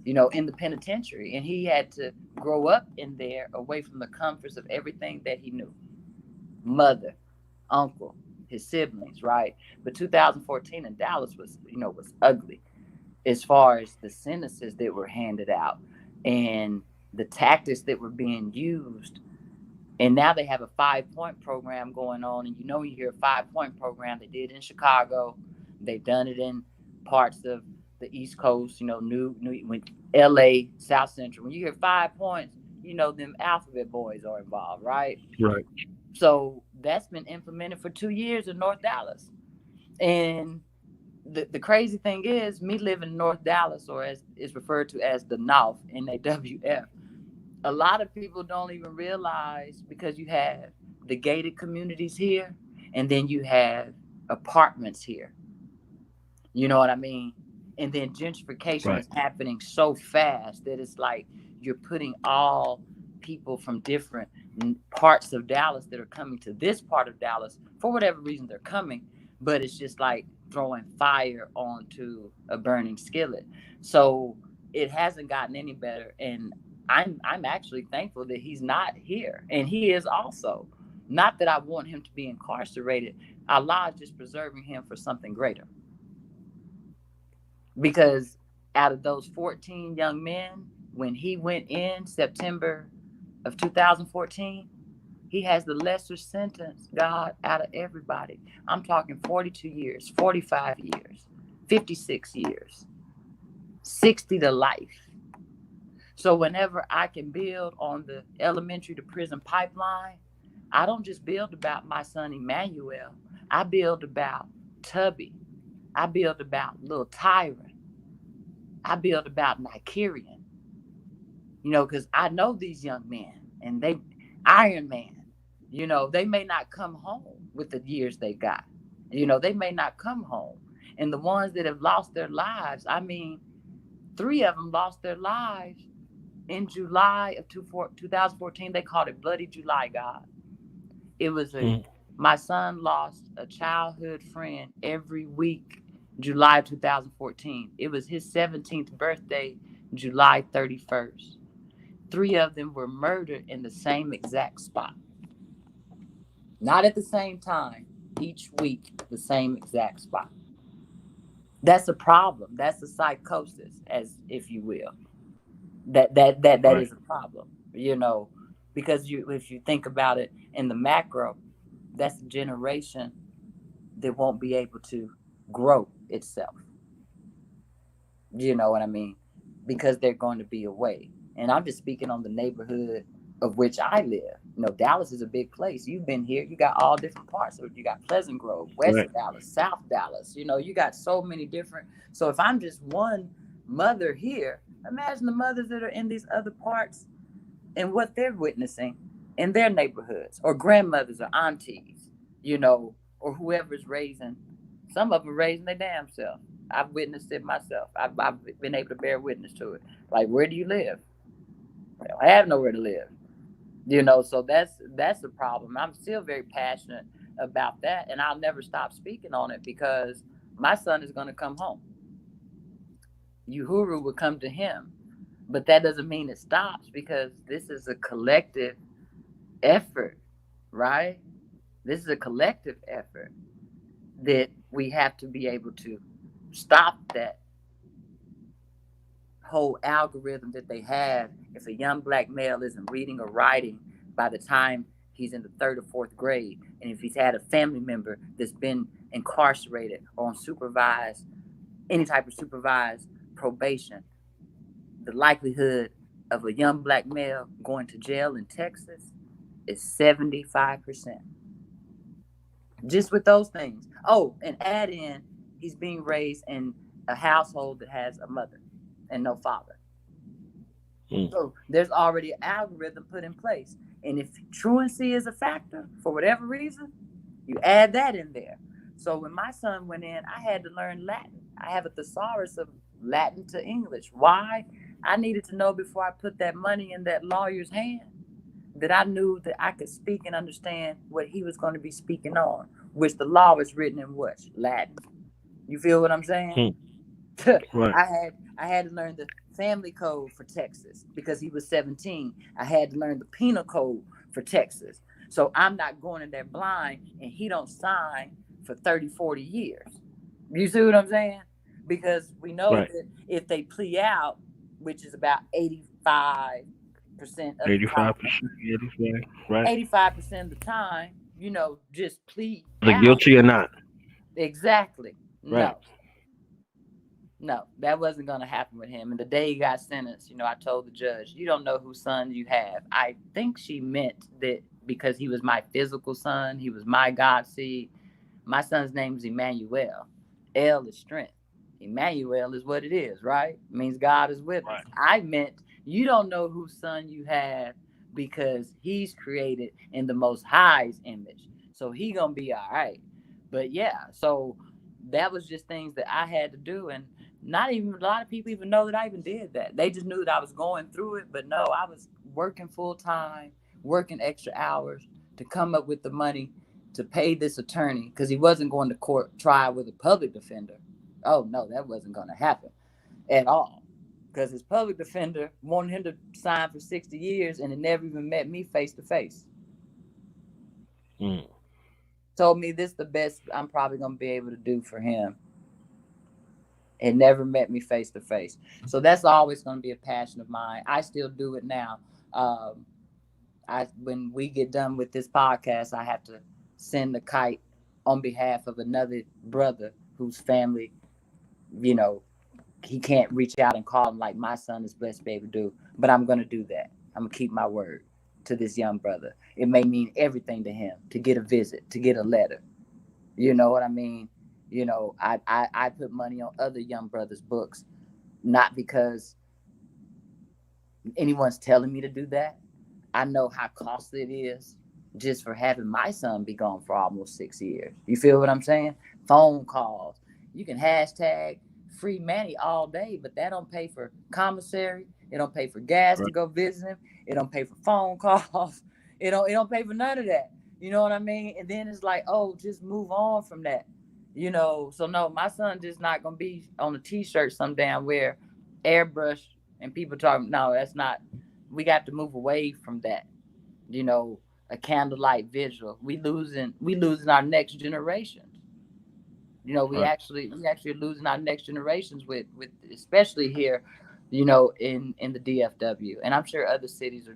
You know, in the penitentiary, and he had to grow up in there, away from the comforts of everything that he knew. Mother, uncle, his siblings, right? But 2014 in Dallas was ugly, as far as the sentences that were handed out and the tactics that were being used. And now they have a 5-point program going on. And you know, you hear a 5-point program, they did in Chicago, they've done it in parts of the East Coast, you know, New LA, South Central. When you hear 5 points, them alphabet boys are involved, right? Right. So that's been implemented for 2 years in North Dallas. And the crazy thing is, me living in North Dallas, or as is referred to as the North, NAWF, a lot of people don't even realize, because you have the gated communities here, and then you have apartments here. You know what I mean? And then gentrification Right. is happening so fast that it's like you're putting all people from different parts of Dallas that are coming to this part of Dallas for whatever reason they're coming, but it's just like throwing fire onto a burning skillet. So it hasn't gotten any better, and I'm actually thankful that he's not here, and he is also. Not that I want him to be incarcerated. Allah is just preserving him for something greater. Because out of those 14 young men, when he went in September of 2014, he has the lesser sentence, God, out of everybody. I'm talking 42 years, 45 years, 56 years, 60 to life. So whenever I can build on the elementary to prison pipeline, I don't just build about my son Emmanuel. I build about Tubby. I build about little Tyron. I build about Nigerian, because I know these young men, and they Iron Man, they may not come home with the years they got. They may not come home. And the ones that have lost their lives, I mean, 3 of them lost their lives in July of 2014. They called it Bloody July, God. It was my son lost a childhood friend every week. July 2014. It was his 17th birthday, July 31st. 3 of them were murdered in the same exact spot. Not at the same time, each week, the same exact spot. That's a problem. That's a psychosis, as if you will. That Right. is a problem, because if you think about it in the macro, that's a generation that won't be able to grow itself. You know what I mean? Because they're going to be away. And I'm just speaking on the neighborhood of which I live. Dallas is a big place. You've been here. You got all different parts. So you got Pleasant Grove, West Right. Dallas, South Dallas. You got so many different. So if I'm just one mother here, imagine the mothers that are in these other parts and what they're witnessing in their neighborhoods, or grandmothers or aunties, or whoever's raising. Some of them raising their damn self. I've witnessed it myself. I've been able to bear witness to it. Like, where do you live? I have nowhere to live. So that's the problem. I'm still very passionate about that, and I'll never stop speaking on it, because my son is going to come home. Uhuru will come to him, but that doesn't mean it stops, because this is a collective effort, right? This is a collective effort that we have to be able to stop that whole algorithm that they have. If a young black male isn't reading or writing by the time he's in the 3rd or 4th grade, and if he's had a family member that's been incarcerated or on supervised, any type of supervised probation, the likelihood of a young black male going to jail in Texas is 75%. Just with those things. Oh, and add in, he's being raised in a household that has a mother and no father. So there's already an algorithm put in place. And if truancy is a factor, for whatever reason, you add that in there. So when my son went in, I had to learn Latin. I have a thesaurus of Latin to English. Why? I needed to know before I put that money in that lawyer's hand, that I knew that I could speak and understand what he was going to be speaking on, which the law is written in what? Latin. You feel what I'm saying? Right. I had to learn the family code for Texas because he was 17. I had to learn the penal code for Texas. So I'm not going in there blind, and he don't sign for 30, 40 years. You see what I'm saying? Because we know Right. that if they plea out, which is about 85% of the time, 85%. Yeah, that's right. Right. 85% of the time, just plead Whether out. guilty or not. Exactly. Right. No. No, that wasn't going to happen with him. And the day he got sentenced, I told the judge, you don't know whose son you have. I think she meant that because he was my physical son, he was my God seed. My son's name is Emmanuel. El is strength. Emmanuel is what it is, right? It means God is with us. Right. I meant you don't know whose son you have because he's created in the Most High's image. So he gonna be all right. But yeah, so that was just things that I had to do, and not even a lot of people even know that I even did that. They just knew that I was going through it, but no, I was working full time, working extra hours to come up with the money to pay this attorney because he wasn't going to court trial with a public defender. Oh no, that wasn't going to happen at all because his public defender wanted him to sign for 60 years and it never even met me face to face. Mm. Told me this is the best I'm probably going to be able to do for him. It never met me face to face. So that's always going to be a passion of mine. I still do it now. Um, when we get done with this podcast, I have to send the kite on behalf of another brother whose family, you know, he can't reach out and call him like my son is blessed to be able to do. But I'm going to do that. I'm going to keep my word to this young brother. It may mean everything to him to get a visit, to get a letter. You know what I mean? I put money on other young brothers' books, not because anyone's telling me to do that. I know how costly it is just for having my son be gone for almost 6 years. You feel what I'm saying? Phone calls. You can hashtag free Manny all day, but that don't pay for commissary. It don't pay for gas to Right. go visit him. It don't pay for phone calls. It don't pay for none of that. You know what I mean? And then it's like, oh, just move on from that. So no, my son just not gonna be on a t-shirt some damn where airbrush and people talking, no, that's not, we got to move away from that. You know, a candlelight visual. We losing our next generations. We Right. actually losing our next generations with especially here, in the DFW. And I'm sure other cities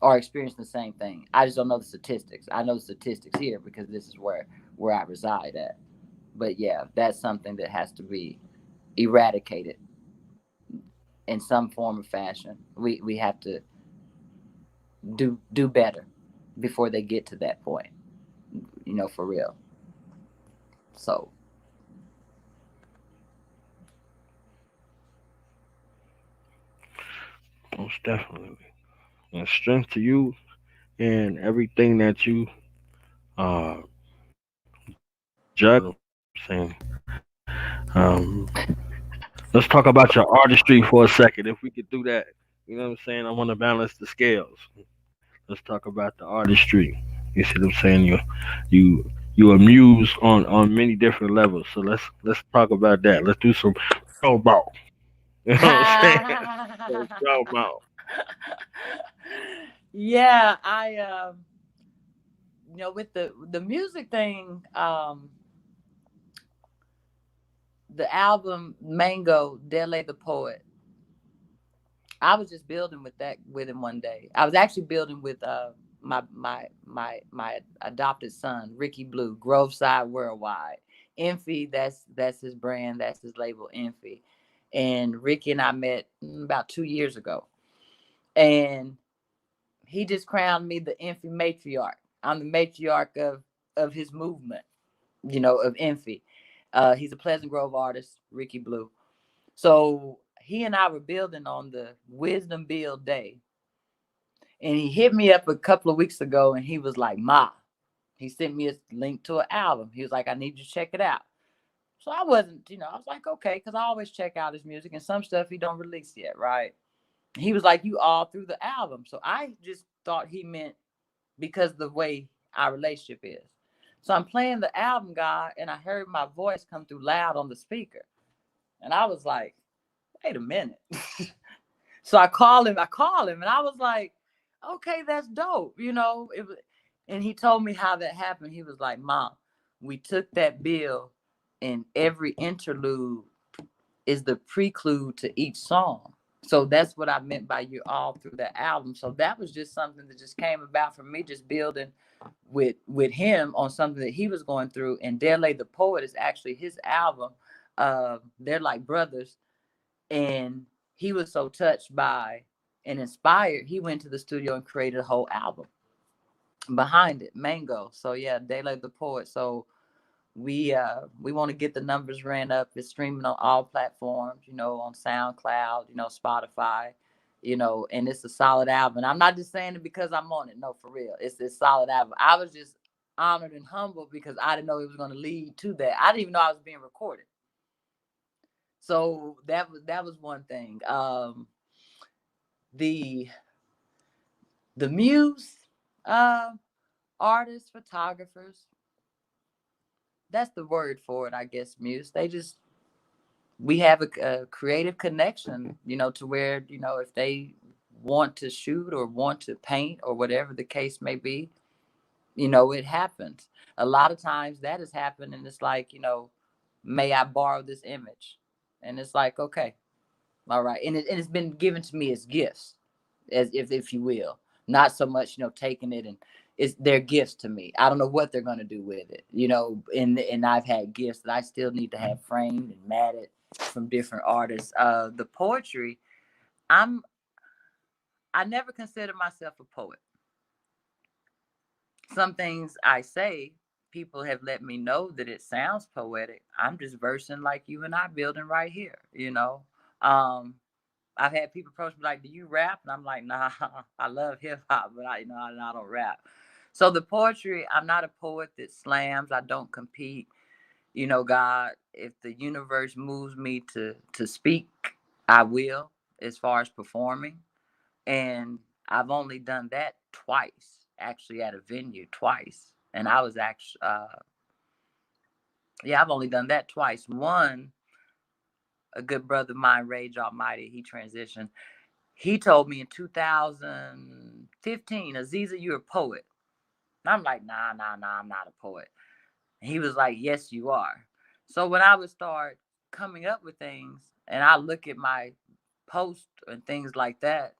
are experiencing the same thing. I just don't know the statistics. I know the statistics here because this is where I reside at. But yeah, that's something that has to be eradicated in some form or fashion. We have to do better before they get to that point. For real. So Most definitely. And strength to you and everything that you juggle. Let's talk about your artistry for a second. If we could do that, you know what I'm saying? I want to balance the scales. Let's talk about the artistry. You see what I'm saying? You amuse on many different levels. So let's talk about that. Let's do some promo. You know what I'm saying? Some promo. yeah, I with the music thing, the album Mango, Dele the Poet. I was just building with him one day. I was actually building with my adopted son, Ricky Blue, Groveside Worldwide. Enfy, that's his brand, that's his label, Enfy. And Ricky and I met about 2 years ago. And he just crowned me the Enfy matriarch. I'm the matriarch of his movement, of Enfy. He's a Pleasant Grove artist, Ricky Blue. So he and I were building on the Wisdom Build Day. And he hit me up a couple of weeks ago and he was like, Ma, he sent me a link to an album. He was like, I need you to check it out. So I wasn't, I was like, okay, because I always check out his music and some stuff he don't release yet, right? He was like, you all through the album. So I just thought he meant because of the way our relationship is. So I'm playing the album, guy, and I heard my voice come through loud on the speaker. And I was like, wait a minute. So I call him, and I was like, okay, that's dope. And he told me how that happened. He was like, Mom, we took that bill, and every interlude is the prelude to each song. So that's what I meant by you all through the album. So that was just something that just came about from me just building with him on something that he was going through. And Dele the Poet is actually his album. They're like brothers. And he was so touched by and inspired, he went to the studio and created a whole album behind it, Mango. So yeah, Daylight the Poet. So we want to get the numbers ran up. It's streaming on all platforms, on SoundCloud, Spotify, and it's a solid album. I'm not just saying it because I'm on it. No, for real. It's a solid album. I was just honored and humbled because I didn't know it was going to lead to that. I didn't even know I was being recorded. So that was one thing. The muse, uh, artists, photographers. That's the word for it, I guess. Muse. We have a creative connection, to where if they want to shoot or want to paint or whatever the case may be, it happens. A lot of times that has happened, and it's like, may I borrow this image? And it's like, okay, all right, and it's been given to me as gifts, as if you will, not so much taking it, and it's their gifts to me. I don't know what they're going to do with it, and I've had gifts that I still need to have framed and matted from different artists. The poetry, I never consider myself a poet. Some things I say, people have let me know that it sounds poetic. I'm just versing like you and I building right here. I've had people approach me like, "Do you rap?" And I'm like, "Nah, I love hip hop, but I don't rap." So the poetry, I'm not a poet that slams. I don't compete. God, if the universe moves me to speak, I will. As far as performing, and I've only done that twice, actually at a venue twice, and I was actually, yeah, I've only done that twice. One, a good brother of mine, Rage Almighty, he transitioned. He told me in 2015, Aziza, you're a poet. And I'm like, nah, I'm not a poet. And he was like, yes, you are. So when I would start coming up with things and I look at my posts and things like that,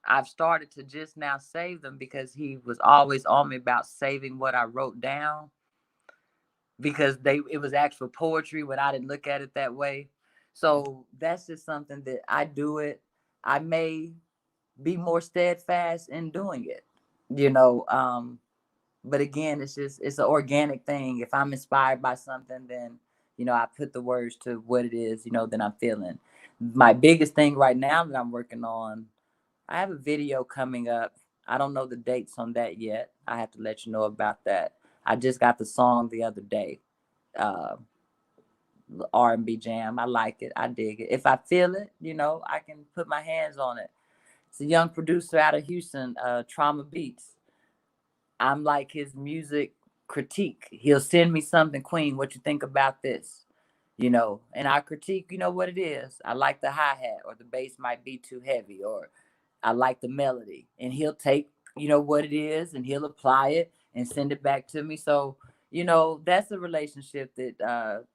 I've started to just now save them because he was always on me about saving what I wrote down, because it was actual poetry when I didn't look at it that way. So that's just something that I do it. I may be more steadfast in doing it, but again, it's an organic thing. If I'm inspired by something, then I put the words to what it is, that I'm feeling. My biggest thing right now that I'm working on, I have a video coming up. I don't know the dates on that yet. I have to let you know about that. I just got the song the other day. uh R&B jam. I like it. I dig it. If I feel it, I can put my hands on it. It's a young producer out of Houston, Trauma Beats. I'm like his music critique. He'll send me something, Queen, what you think about this? And I critique, what it is. I like the hi-hat, or the bass might be too heavy, or I like the melody. And he'll take, what it is, and he'll apply it and send it back to me. So, that's a relationship that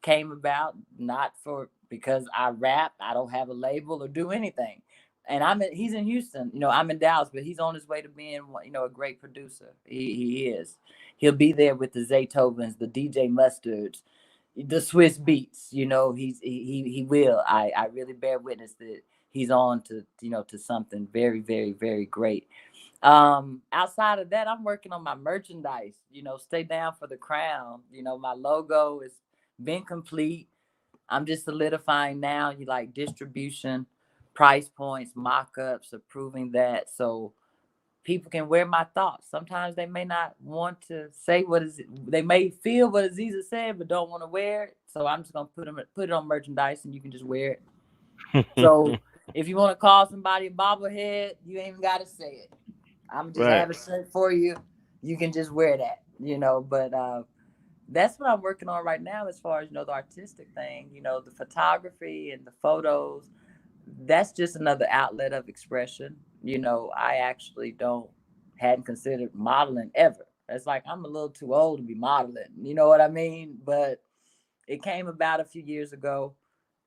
came about, not for because I rap. I don't have a label or do anything. And he's in Houston, I'm in Dallas, but he's on his way to being, a great producer. He is. He'll be there with the Zaytovens, the DJ Mustards, the Swiss Beats. He will. I really bear witness that he's on to something very, very, very great. Outside of that, I'm working on my merchandise. Stay down for the crown. My logo has been complete. I'm just solidifying now. You like distribution, price points, mock-ups, approving that, so people can wear my thoughts. Sometimes they may not want to say they may feel what Aziza said, but don't want to wear it. So I'm just gonna put it on merchandise, and you can just wear it. So if you want to call somebody a bobblehead, you ain't even gotta say it. I'm just Right. have a shirt for you. You can just wear that, But that's what I'm working on right now, as far as the artistic thing. The photography and the photos. That's just another outlet of expression. I actually hadn't considered modeling ever. It's like I'm a little too old to be modeling. You know what I mean? But it came about a few years ago,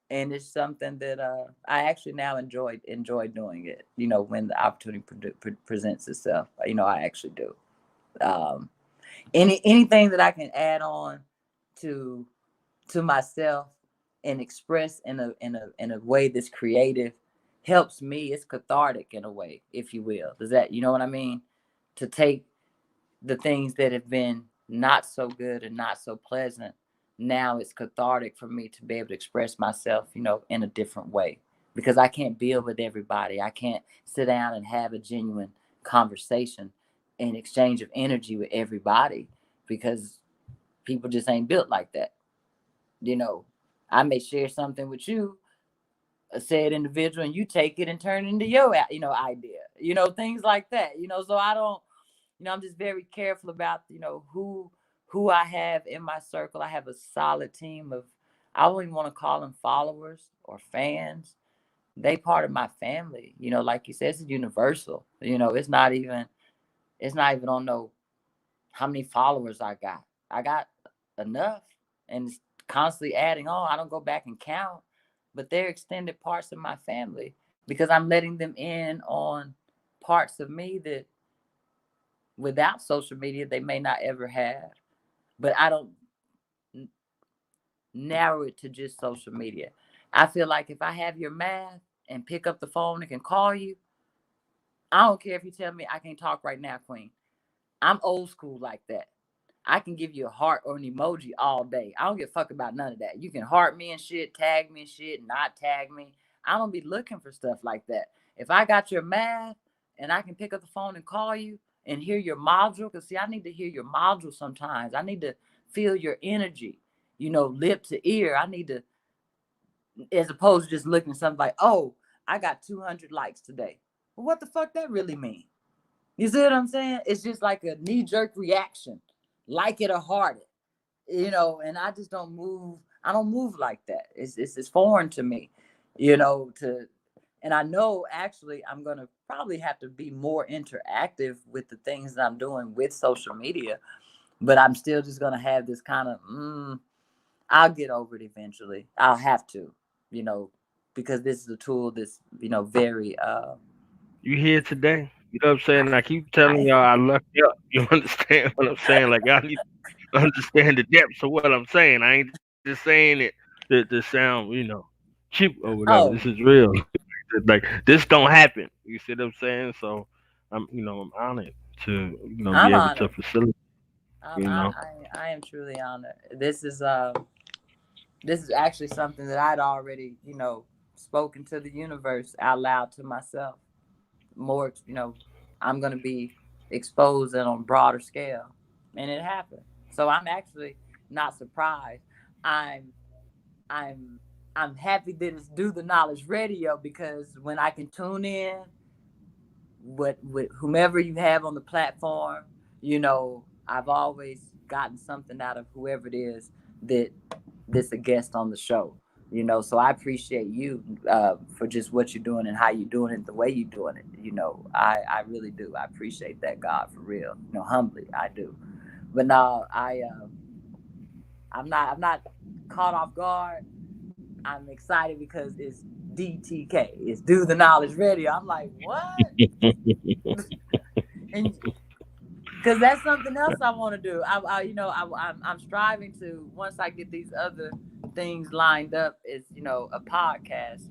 and it's something that I actually now enjoy doing it. When the opportunity presents itself, I actually do. Um, anything that I can add on to myself, and express in a way that's creative helps me. It's cathartic in a way, if you will. Does that, you know what I mean? To take the things that have been not so good and not so pleasant, now it's cathartic for me to be able to express myself, in a different way. Because I can't build with everybody. I can't sit down and have a genuine conversation and exchange of energy with everybody because people just ain't built like that. You know, I may share something with you, a said individual, and you take it and turn it into your, idea, things like that, so I don't, I'm just very careful about, who I have in my circle. I have a solid team of, I don't even want to call them followers or fans. They part of my family, like you said, it's universal. It's not even on no how many followers I got. I got enough, and it's constantly adding on. I don't go back and count, but they're extended parts of my family because I'm letting them in on parts of me that without social media they may not ever have. But I don't narrow it to just social media. I feel like if I have your math and pick up the phone and can call you, I don't care if you tell me I can't talk right now, Queen. I'm old school like that. I can give you a heart or an emoji all day. I don't give a fuck about none of that. You can heart me and shit, tag me and shit, not tag me. I don't be looking for stuff like that. If I got your math and I can pick up the phone and call you and hear your module, because see, I need to hear your module sometimes. I need to feel your energy, lip to ear. I need to, as opposed to just looking at something like, oh, I got 200 likes today. Well, what the fuck that really mean? You see what I'm saying? It's just like a knee-jerk reaction, like it or heart it, and I just don't move. I don't move like that. It's foreign to me, and I know actually I'm gonna probably have to be more interactive with the things that I'm doing with social media, but I'm still just gonna have this kind of, I'll get over it eventually. I'll have to, you know, because this is a tool that's, very, You here today? You know what I'm saying? I keep telling I, y'all I lucked up. You understand what I'm saying? Like y'all need to understand the depths of what I'm saying. I ain't just saying it to sound, cheap or whatever. This is oh, real. Like this don't happen. You see what I'm saying? So I'm honored to, be I'm able to honored. facilitate, I'm, you I, know. I am truly honored. This is actually something that I'd already, spoken to the universe out loud to myself. More, I'm going to be exposed and on a broader scale. And it happened. So I'm actually not surprised. I'm, I'm, I'm happy that it's Do the Knowledge Radio because when I can tune in with whomever you have on the platform, I've always gotten something out of whoever it is that that's a guest on the show. So I appreciate you for just what you're doing and how you're doing it, the way you're doing it. I really do. I appreciate that, God, for real. Humbly, I do. But no, I'm not caught off guard. I'm excited because it's DTK. It's Do the Knowledge Radio. I'm like, what? And because that's something else I want to do. I'm striving to, once I get these other things lined up, is a podcast.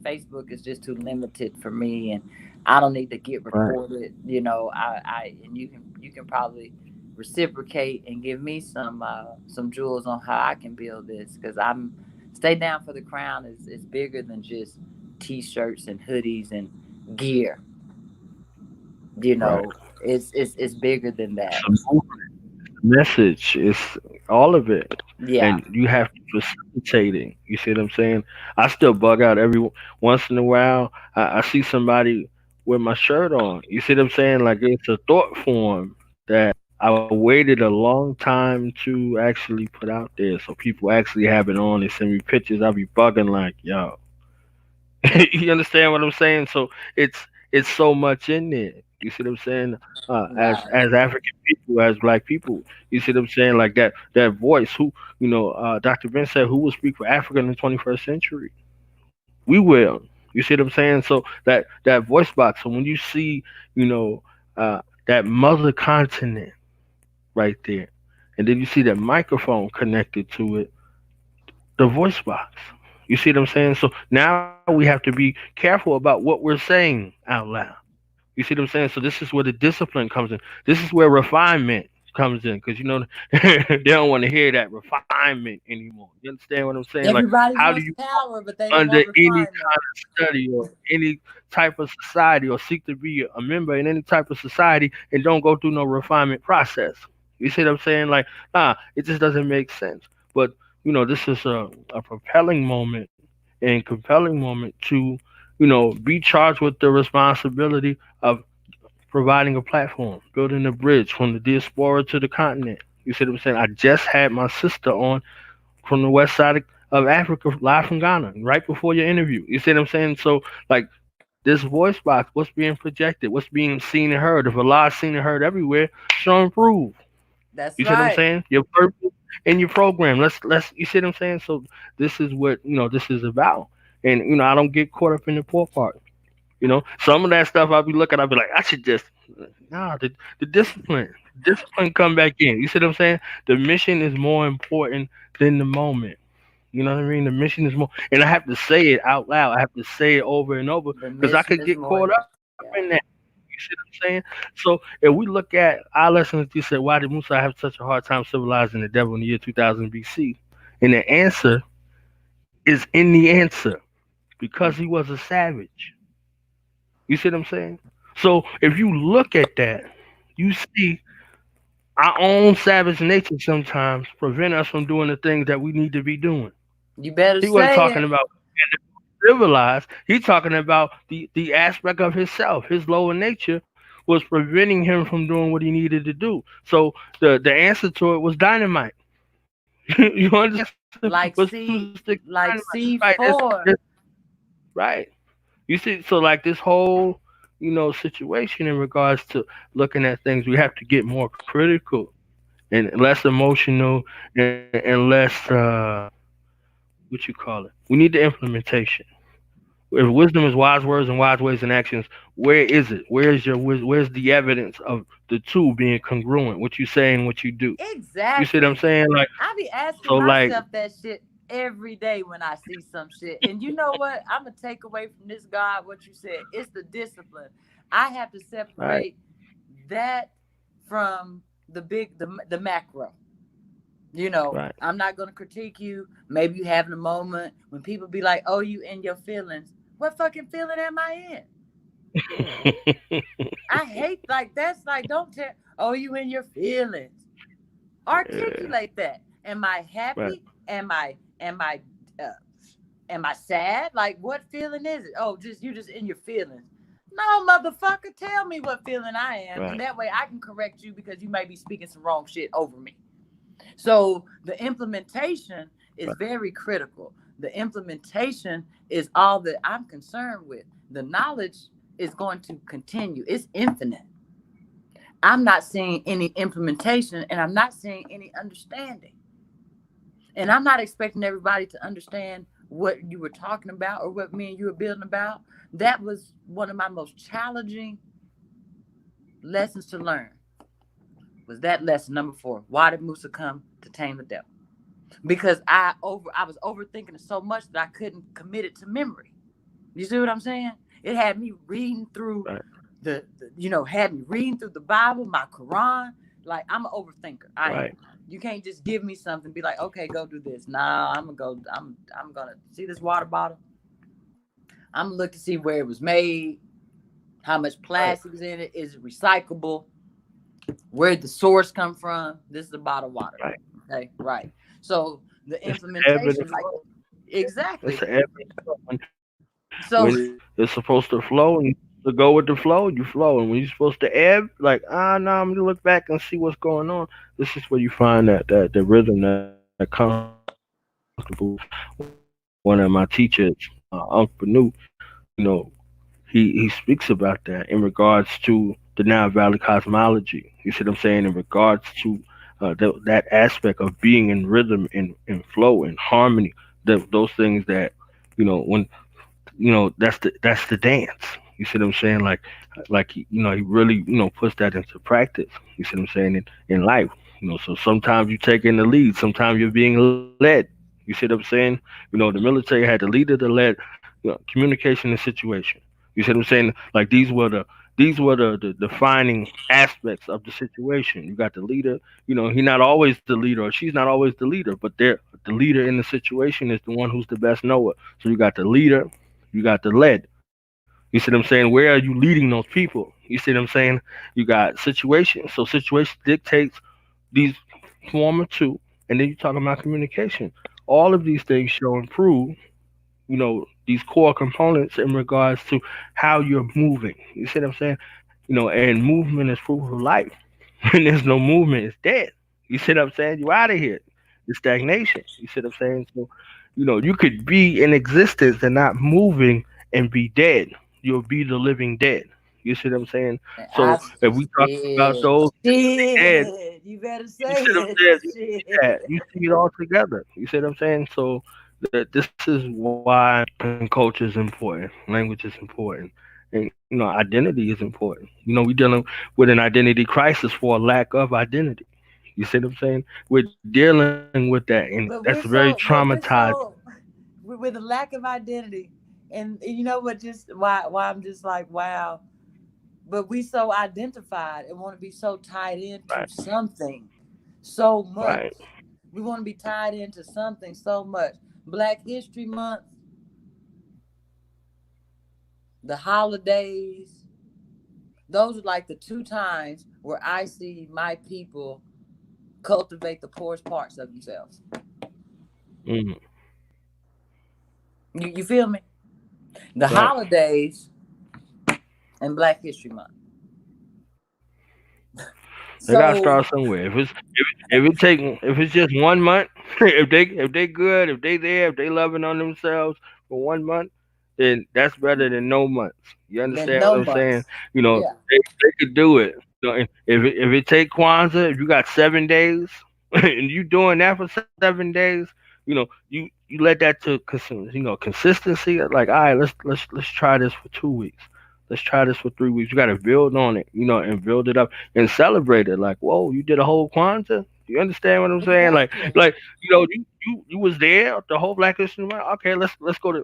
Facebook is just too limited for me, and I don't need to get Right. recorded. I and you can probably reciprocate and give me some jewels on how I can build this because I'm stay down for the crown is bigger than just t-shirts and hoodies and gear. you Right. know it's bigger than It's that. a message. It's all of it, Yeah. and you have to facilitate it. You see what I'm saying? I still bug out every once in a while. I see somebody with my shirt on. You see what I'm saying? Like it's a thought form that I waited a long time to actually put out there, so people actually have it on. They send me pictures. I be bugging like, yo, you understand what I'm saying? So it's so much in there. You see what I'm saying? Right. As African people, as black people, you see what I'm saying? Like that voice. Who Dr. Ben said, who will speak for Africa in the 21st century? We will. You see what I'm saying? So that voice box. So when you see, you know, that mother continent right there, and then you see that microphone connected to it, the voice box. You see what I'm saying? So now we have to be careful about what we're saying out loud. You see what I'm saying? So this is where the discipline comes in. This is where refinement comes in, because they don't want to hear that refinement anymore. You understand what I'm saying? Like, Everybody how do wants you power, but they don't under want any refinement. kind of study or any type of society or seek to be a member in any type of society and don't go through no refinement process? You see what I'm saying? Like, it just doesn't make sense. But this is a propelling moment and compelling moment to, be charged with the responsibility of providing a platform, building a bridge from the diaspora to the continent. You see what I'm saying? I just had my sister on from the west side of Africa, live from Ghana, right before your interview. You see what I'm saying? So, like, this voice box, what's being projected, what's being seen and heard, if Allah is seen and heard everywhere, show and prove. You That's see what I'm right. saying? Your purpose and your program. Let's. You see what I'm saying? So this is what this is about. And I don't get caught up in the poor part. Some of that stuff I'll be looking, I'll be like, I should just the discipline come back in. You see what I'm saying? The mission is more important than the moment. You know what I mean? The mission is more, and I have to say it out loud. I have to say it over and over The because I mission could is get more caught up in that. important. You see what I'm saying? So if we look at our lessons, you said, why did Musa have such a hard time civilizing the devil in the year 2000 BC? And the answer is in the answer, because he was a savage. You see what I'm saying? So if you look at that, you see our own savage nature sometimes prevent us from doing the things that we need to be doing. You better He wasn't say talking it. about civilized. He's talking about the aspect of himself. His lower nature was preventing him from doing what he needed to do. So the answer to it was dynamite. You understand? Was Like to stick C, to dynamite. like Right. C4. Right. You see, so like this whole, situation in regards to looking at things, we have to get more critical and less emotional and less what you call it. We need the implementation. If wisdom is wise words and wise ways and actions, where is it? Where's the evidence of the two being congruent? What you say and what you do. You see what I'm Exactly. saying? Like, I be so asking like, myself that shit every day when I see some shit. And you know what? I'm gonna take away from this God what you said. It's the discipline. I have to right, separate that from the macro. right. I'm not gonna critique you. Maybe you having a moment when people be like, "Oh, you in your feelings." What fucking feeling am I in? I hate like that's like don't tell. Oh, you in your feelings. Yeah, Articulate that. Am I right. happy? Am I uh, am I sad? Like what feeling is it? Oh, just you just in your feelings. No, motherfucker, tell me what feeling I am, and Right, that way I can correct you because you may be speaking some wrong shit over me. So the implementation is right, very critical. The implementation is all that I'm concerned with. The knowledge is going to continue. It's infinite. I'm not seeing any implementation and I'm not seeing any understanding. And I'm not expecting everybody to understand what you were talking about or what me and you were building about. That was one of my most challenging lessons to learn. Was that lesson number 4? Why did Musa come to tame the devil? Because I was overthinking it so much that I couldn't commit it to memory. You see what I'm saying? It had me reading through right, had me reading through the Bible, my Quran. Like I'm an overthinker. I right. am. You can't just give me something, be like, okay, go do this. Nah, I'm gonna go. I'm gonna see this water bottle. I'm gonna look to see where it was made, how much Right. plastic is in it, is it recyclable, where did the source come from. This is a bottle of water. Right. Okay, right. So the It's the ebb and the implementation, like flow. It's exactly. the ebb and the flow. So When it's supposed to flow and to go with the flow, you flow. And when you're supposed to ebb, like, no, I'm gonna look back and see what's going on. This is where you find that the rhythm that comes from being comfortable. One of my teachers, Uncle Banu, you know, he speaks about that in regards to the Nile Valley cosmology. You see what I'm saying? In regards to that aspect of being in rhythm and flow and harmony. Those things that when that's the dance. You see what I'm saying? Like he really puts that into practice. You see what I'm saying in life. So sometimes you take in the lead, sometimes you're being led. You see what I'm saying? The military had the leader to lead, communication and situation. You see what I'm saying? Like these were the defining aspects of the situation. You got the leader. He's not always the leader, or she's not always the leader, but the leader in the situation is the one who's the best knower. So you got the leader, you got the led. You see what I'm saying? Where are you leading those people? You see what I'm saying? You got situation. So situation dictates these former two, and then you're talking about communication. All of these things show and prove, these core components in regards to how you're moving. You see what I'm saying? And movement is proof of life. When there's no movement, it's dead. You see what I'm saying? You out of here. It's stagnation. You see what I'm saying? So, you could be in existence and not moving and be dead. You'll be the living dead. You see what I'm saying? I So if we talk about shit, those dead, shit. You better you say see what I'm it. saying? You see that. Shit. You see it all together. You see what I'm saying? So this is why culture is important. Language is important. And identity is important. We dealing with an identity crisis for a lack of identity. You see what I'm saying? We're dealing with that, and that's But very we're so, but we're traumatizing. so, with a lack of identity, and you know what? Just why I'm just like, wow. But we so identified and want to be so tied into Right, something so much. right. We want to be tied into something so much. Black History Month, the holidays, those are like the two times where I see my people cultivate the poorest parts of themselves. Mm, You feel me? The right. holidays and Black History Month. They gotta So start somewhere. If it's just 1 month, if they good, if they there, if they loving on themselves for 1 month, then that's better than no months. You then understand what no I'm saying? months. Yeah. They could do it. And if it take Kwanzaa, if you got 7 days and you doing that for 7 days, you let that to consistency. Like, all right, let's try this for 2 weeks. Let's try this for 3 weeks. You got to build on it, and build it up and celebrate it. Like, whoa, you did a whole Kwanzaa. You understand what I'm saying? Exactly. You was there the whole Black History Month. Okay, let's go to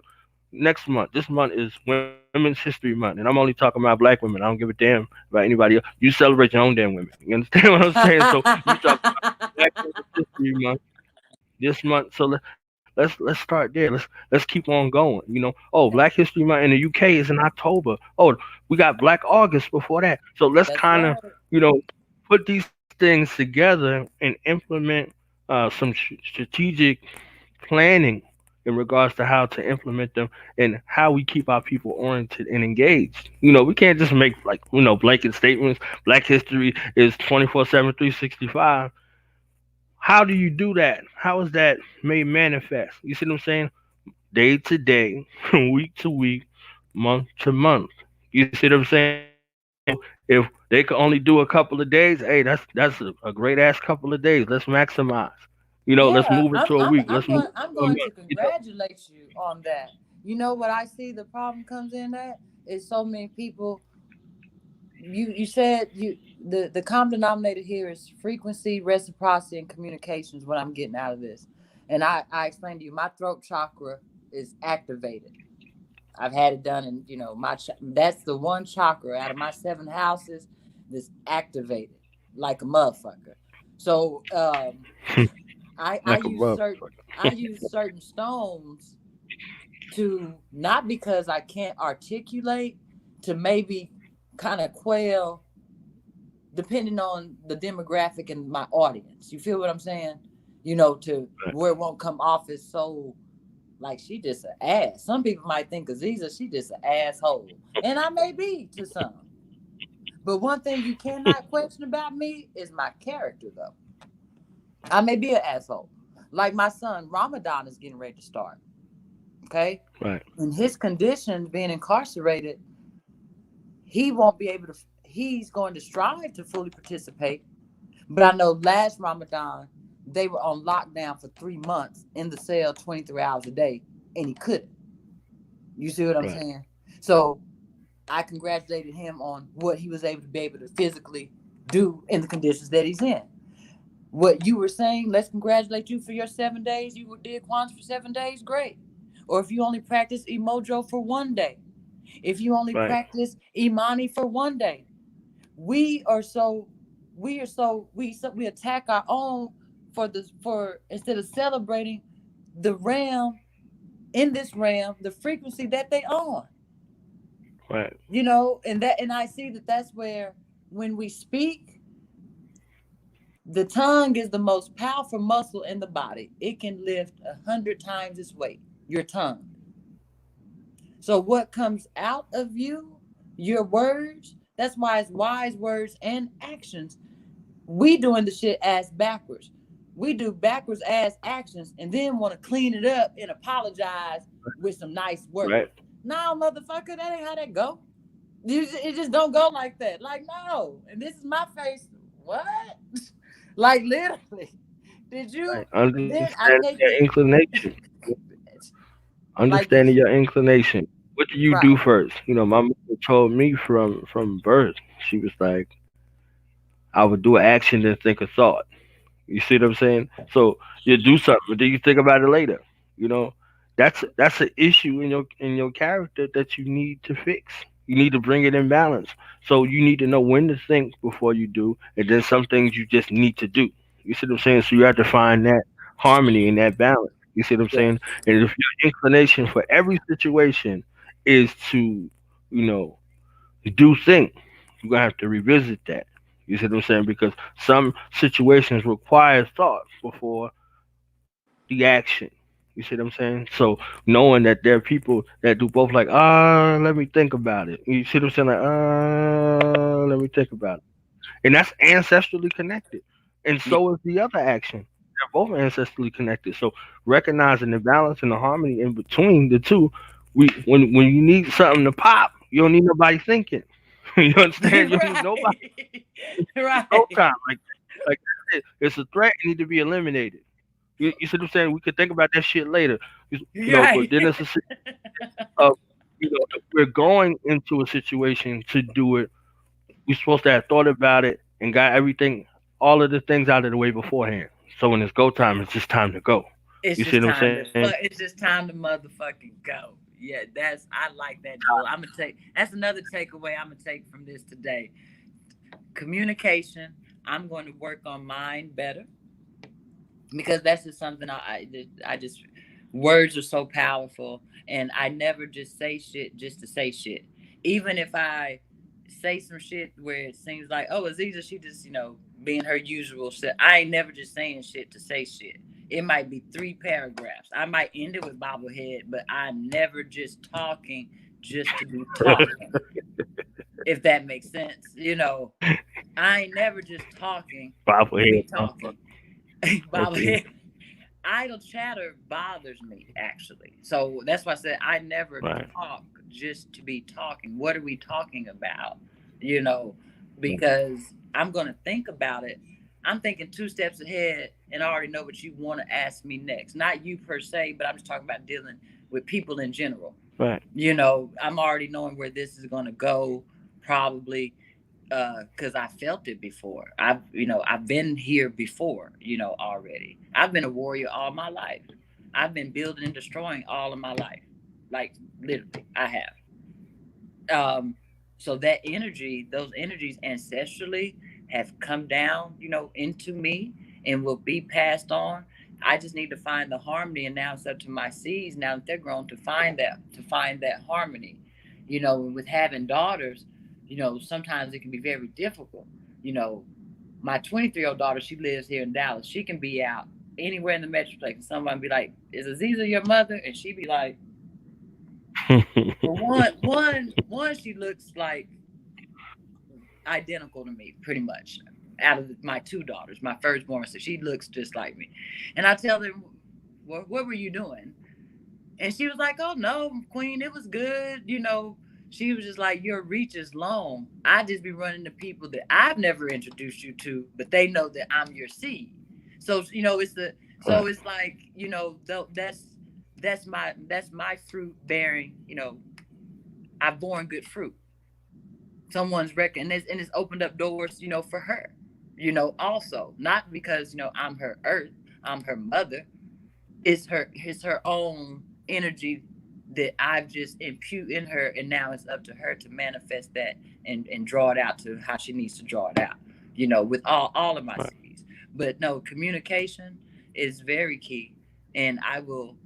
next month. This month is Women's History Month, and I'm only talking about Black women. I don't give a damn about anybody else. You celebrate your own damn women. You understand what I'm saying? So you talk about Black Women's History Month this month. So let's start there. Let's keep on going. Oh, Black History Month in the UK is in October. Oh, we got Black August before that. So let's That's kind of right. you know put these things together and implement some strategic planning in regards to how to implement them and how we keep our people oriented and engaged. We can't just make like blanket statements. Black history is 24/7, 365. How do you do that? How is that made manifest? You see what I'm saying? Day to day, week to week, month to month. You see what I'm saying? So if they could only do a couple of days, hey, that's a great ass couple of days. Let's maximize. Let's Yeah, move it to a week. Let's move it I'm to a going to month. congratulate you on that. You know what I see the problem comes in at is so many people. You said the common denominator here is frequency, reciprocity, and communication is what I'm getting out of this. And I explained to you my throat chakra is activated. I've had it done, and that's the one chakra out of my 7 houses that's activated like a motherfucker. So I Like a use month. certain stones to, not because I can't articulate, to maybe kind of quell depending on the demographic and my audience. You feel what I'm saying? To where it won't come off as so like she just an ass. Some people might think Aziza, she just an asshole. And I may be to some. But one thing you cannot question about me is my character though. I may be an asshole. Like my son, Ramadan is getting ready to start. Okay? Right. In his condition, being incarcerated, he won't be able to, he's going to strive to fully participate. But I know last Ramadan, they were on lockdown for 3 months in the cell 23 hours a day, and he couldn't. You see what I'm Right. saying? So I congratulated him on what he was able to physically do in the conditions that he's in. What you were saying, let's congratulate you for your 7 days. You did Quans for 7 days, great. Or if you only practice Emojo for 1 day, if you only Right. practice Imani for 1 day, we are so we attack our own for instead of celebrating the realm in this realm, the frequency that they on. Right. And I see that that's where when we speak, the tongue is the most powerful muscle in the body. It can lift 100 times its weight. Your tongue. So what comes out of you, your words. That's why it's wise words and actions. We doing the shit ass backwards. We do backwards ass actions and then want to clean it up and apologize with some nice Right. words. No, motherfucker, that ain't how that go. It just don't go like that. Like, no. And this is my face. What? Like, literally. Did you? Right. Then I Understanding take your it. inclination. Like, did Understanding you? your inclination. What do you do Right. first? My mother told me from birth. She was like, I would do an action then think a thought. You see what I'm saying? So you do something, but then you think about it later. You know, that's an issue in your character that you need to fix. You need to bring it in balance. So you need to know when to think before you do, and then some things you just need to do. You see what I'm saying? So you have to find that harmony and that balance. You see what I'm Yeah. saying? And if your inclination for every situation is to, you know, do think, you're gonna have to revisit that. You see what I'm saying? Because some situations require thought before the action. You see what I'm saying? So knowing that there are people that do both, like, let me think about it. You see what I'm saying? Like, let me think about it. And that's ancestrally connected. And Yeah. so is the other action. They're both ancestrally connected. So recognizing the balance and the harmony in between the two, when you need something to pop, you don't need nobody thinking. You understand? You don't need nobody. Right. No Right. time. Like that's it. It's a threat. It need to be eliminated. You see what I'm saying? We could think about that shit later. But Right. then it's a of, if we're going into a situation to do it, we're supposed to have thought about it and got everything, all of the things out of the way beforehand. So when it's go time, it's just time to go. It's You see just what I'm time to saying? fuck. It's just time to motherfucking go. Yeah, I like that, Jewel. I'm gonna take. That's another takeaway I'm gonna take from this today. Communication. I'm going to work on mine better because that's just something I just words are so powerful, and I never just say shit just to say shit. Even if I say some shit where it seems like, oh, Aziza, she just being her usual shit. I ain't never just saying shit to say shit. It might be 3 paragraphs. I might end it with bobblehead, but I'm never just talking just to be talking. If that makes sense, I ain't never just talking Bob to be ahead. talking. Okay. Bobblehead. Idle chatter bothers me actually. So that's why I said I never Right. talk just to be talking. What are we talking about? You know, because I'm going to think about it. I'm thinking 2 steps ahead and I already know what you want to ask me next. Not you per se, but I'm just talking about dealing with people in general. Right. I'm already knowing where this is going to go probably because I felt it before. I've been here before, already. I've been a warrior all my life. I've been building and destroying all of my life. Like literally, I have. So that energy, those energies ancestrally have come down, into me and will be passed on. I just need to find the harmony, and now it's up to my seeds. Now that they're grown, to find that harmony. With having daughters, sometimes it can be very difficult. You know, my 23-year-old daughter, she lives here in Dallas. She can be out anywhere in the metroplex, and someone be like, "Is Aziza your mother?" And she be like, well, one, she looks like identical to me, pretty much. Out of my 2 daughters, my firstborn, so she looks just like me. And I tell them, well, what were you doing? And she was like, oh no, Queen, it was good. She was just like, your reach is long. I just be running to people that I've never introduced you to, but they know that I'm your seed. So Right. it's like, that's my fruit bearing. I've borne good fruit. Someone's record, and it's opened up doors, for her. Also, not because, I'm her earth, I'm her mother. It's her own energy that I've just impute in her, and now it's up to her to manifest that and draw it out to how she needs to draw it out, with all of my Right. C's. But no, communication is very key, and I will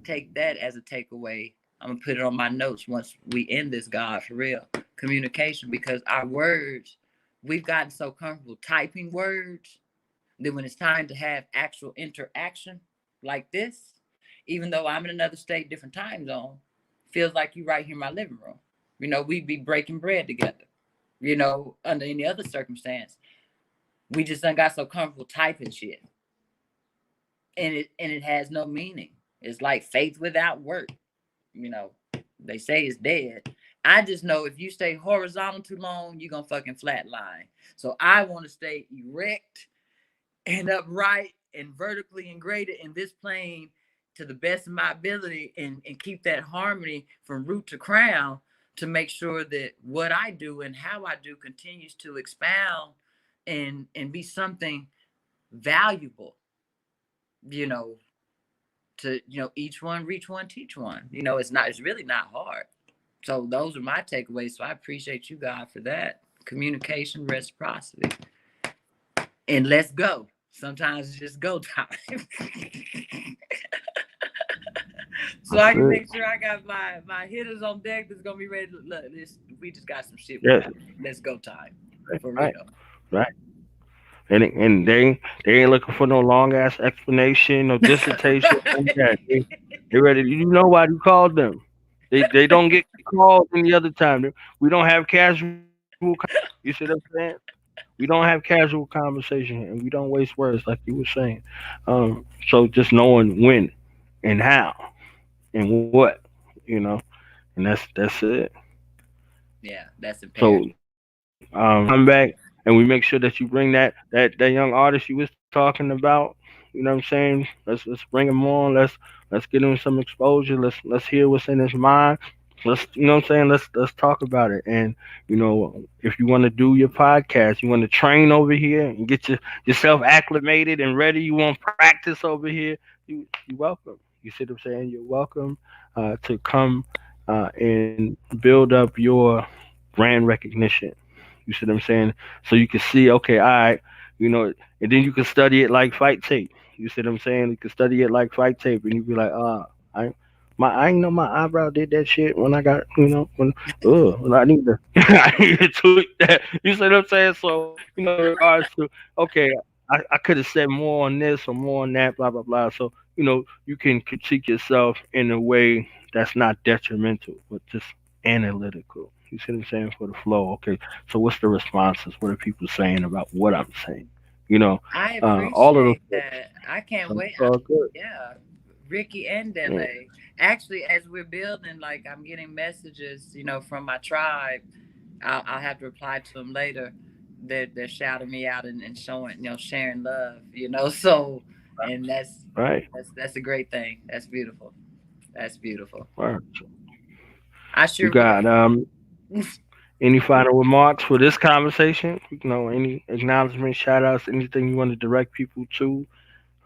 take that as a takeaway. I'm gonna put it on my notes once we end this, God, for real. Communication, because our words, we've gotten so comfortable typing words that when it's time to have actual interaction like this, even though I'm in another state, different time zone, feels like you right here in my living room. We'd be breaking bread together. Under any other circumstance, we just done got so comfortable typing shit, and it has no meaning. It's like faith without work. You know, they say it's dead. I just know if you stay horizontal too long, you're gonna fucking flatline. So I want to stay erect and upright and vertically integrated in this plane to the best of my ability, and keep that harmony from root to crown, to make sure that what I do and how I do continues to expound and be something valuable, you know, to, each one reach one, teach one. It's really not hard. So those are my takeaways. So I appreciate you, God, for that. Communication, reciprocity. And let's go. Sometimes it's just go time. So That's I can it. make sure I got my hitters on deck that's gonna be ready to look. We just got some shit. Yes. Let's go time. For Right. real. Right. And they ain't looking for no long ass explanation, no dissertation, none of that. They ready. You know why you called them? They don't get called any other time. We don't have casual. You see what I'm saying? We don't have casual conversation, and we don't waste words like you were saying. So just knowing when and how and what, you know, and that's it. Yeah, that's So imperative. we come back and we make sure that you bring that young artist you was talking about. You know what I'm saying? Let's bring him on. Let's get him some exposure. Let's hear what's in his mind. Let's, you know what I'm saying. Let's talk about it. And if you want to do your podcast, you want to train over here and get yourself acclimated and ready. You want practice over here. You welcome. You see what I'm saying? You're welcome to come and build up your brand recognition. You see what I'm saying? So you can see, okay, all right, and then you can study it like fight tape. You see what I'm saying? You can study it like fight tape, and you be like, I, I ain't know my eyebrow did that shit when I got, when I need to, I need to tweak that. You see what I'm saying? So, in regards to, okay, I could have said more on this or more on that, blah blah blah. So, you can critique yourself in a way that's not detrimental, but just analytical. You see what I'm saying? For the flow. Okay. So what's the responses? What are people saying about what I'm saying? You know, I all of those appreciate things. that. I can't So wait. it's all good. Yeah, Ricky and Yeah. Dele. Actually, as we're building, like I'm getting messages, from my tribe. I'll have to reply to them later. They're shouting me out and showing, sharing love. So, and Right. that's a great thing. That's beautiful. That's beautiful. Right. I You sure will. got any final remarks for this conversation? Any acknowledgement, shout outs, anything you want to direct people to,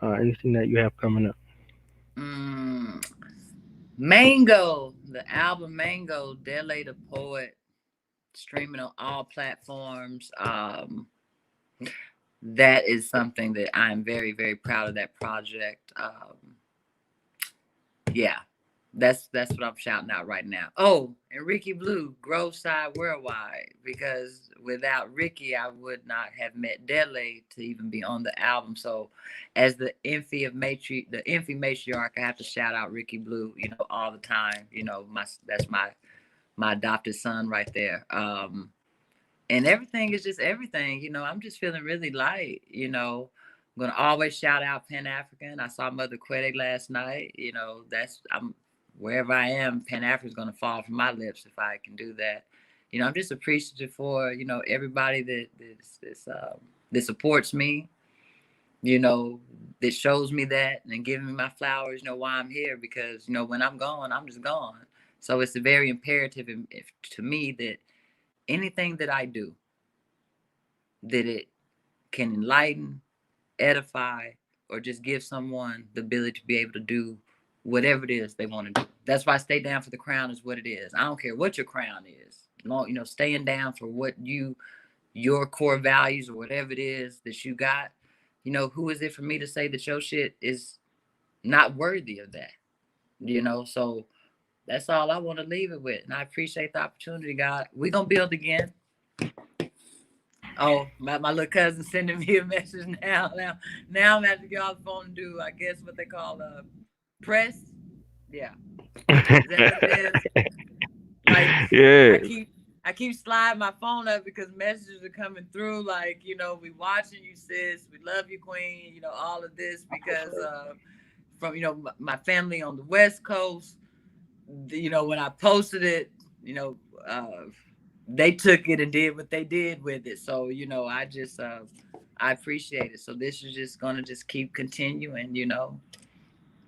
anything that you have coming up. mm, Mango, the album Mango, Dele the Poet, streaming on all platforms. That is something that I'm very, very proud of that project. Yeah, that's what I'm shouting out right now. Oh, and Ricky Blue, Grove Side Worldwide, because without Ricky, I would not have met Dele to even be on the album. So, as the Infi matriarch, I have to shout out Ricky Blue, all the time. That's my adopted son right there. And everything is just everything. I'm just feeling really light. I'm gonna always shout out Pan African. I saw Mother Quede last night. I'm wherever I am, Pan African is gonna fall from my lips if I can do that. I'm just appreciative for everybody that supports me. That shows me that and giving me my flowers. Why I'm here, because when I'm gone, I'm just gone. So it's very imperative to me that anything that I do, that it can enlighten, edify, or just give someone the ability to be able to do whatever it is they want to do. That's why stay down for the crown is what it is. I don't care what your crown is. Staying down for what your core values or whatever it is that you got. Who is it for me to say that your shit is not worthy of that? So that's all I want to leave it with. And I appreciate the opportunity, God. We're gonna build again. Oh, my little cousin sending me a message now. Now I'm having to get off the phone and do, I guess, what they call press. Yeah, is that what it is? Like Yeah. I keep sliding my phone up because messages are coming through. Like we watching you, sis. We love you, Queen. All of this because from my family on the West Coast. When I posted it, uh, they took it and did what they did with it. So I just I appreciate it. So this is just gonna just keep continuing.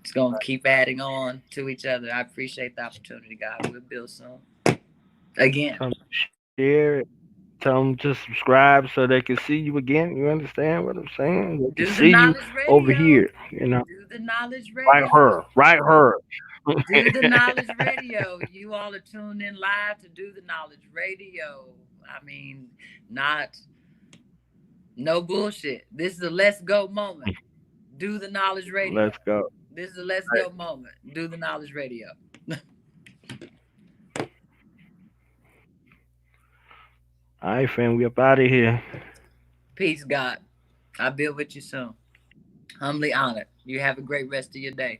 It's gonna keep adding on to each other. I appreciate the opportunity, God. We'll build soon again. Tell them to share it. Tell them to subscribe so they can see you again. You understand what I'm saying? They can Do the see you knowledge over radio. here. Do the knowledge Right radio. her. Right her. Do the knowledge radio. You all are tuned in live to do the knowledge radio. I mean, not no bullshit. This is a let's go moment. Do the knowledge radio. Let's go. This is a let's go moment. Do the knowledge radio. All right, fam. We up out of here. Peace, God. I'll be with you soon. Humbly honored. You have a great rest of your day.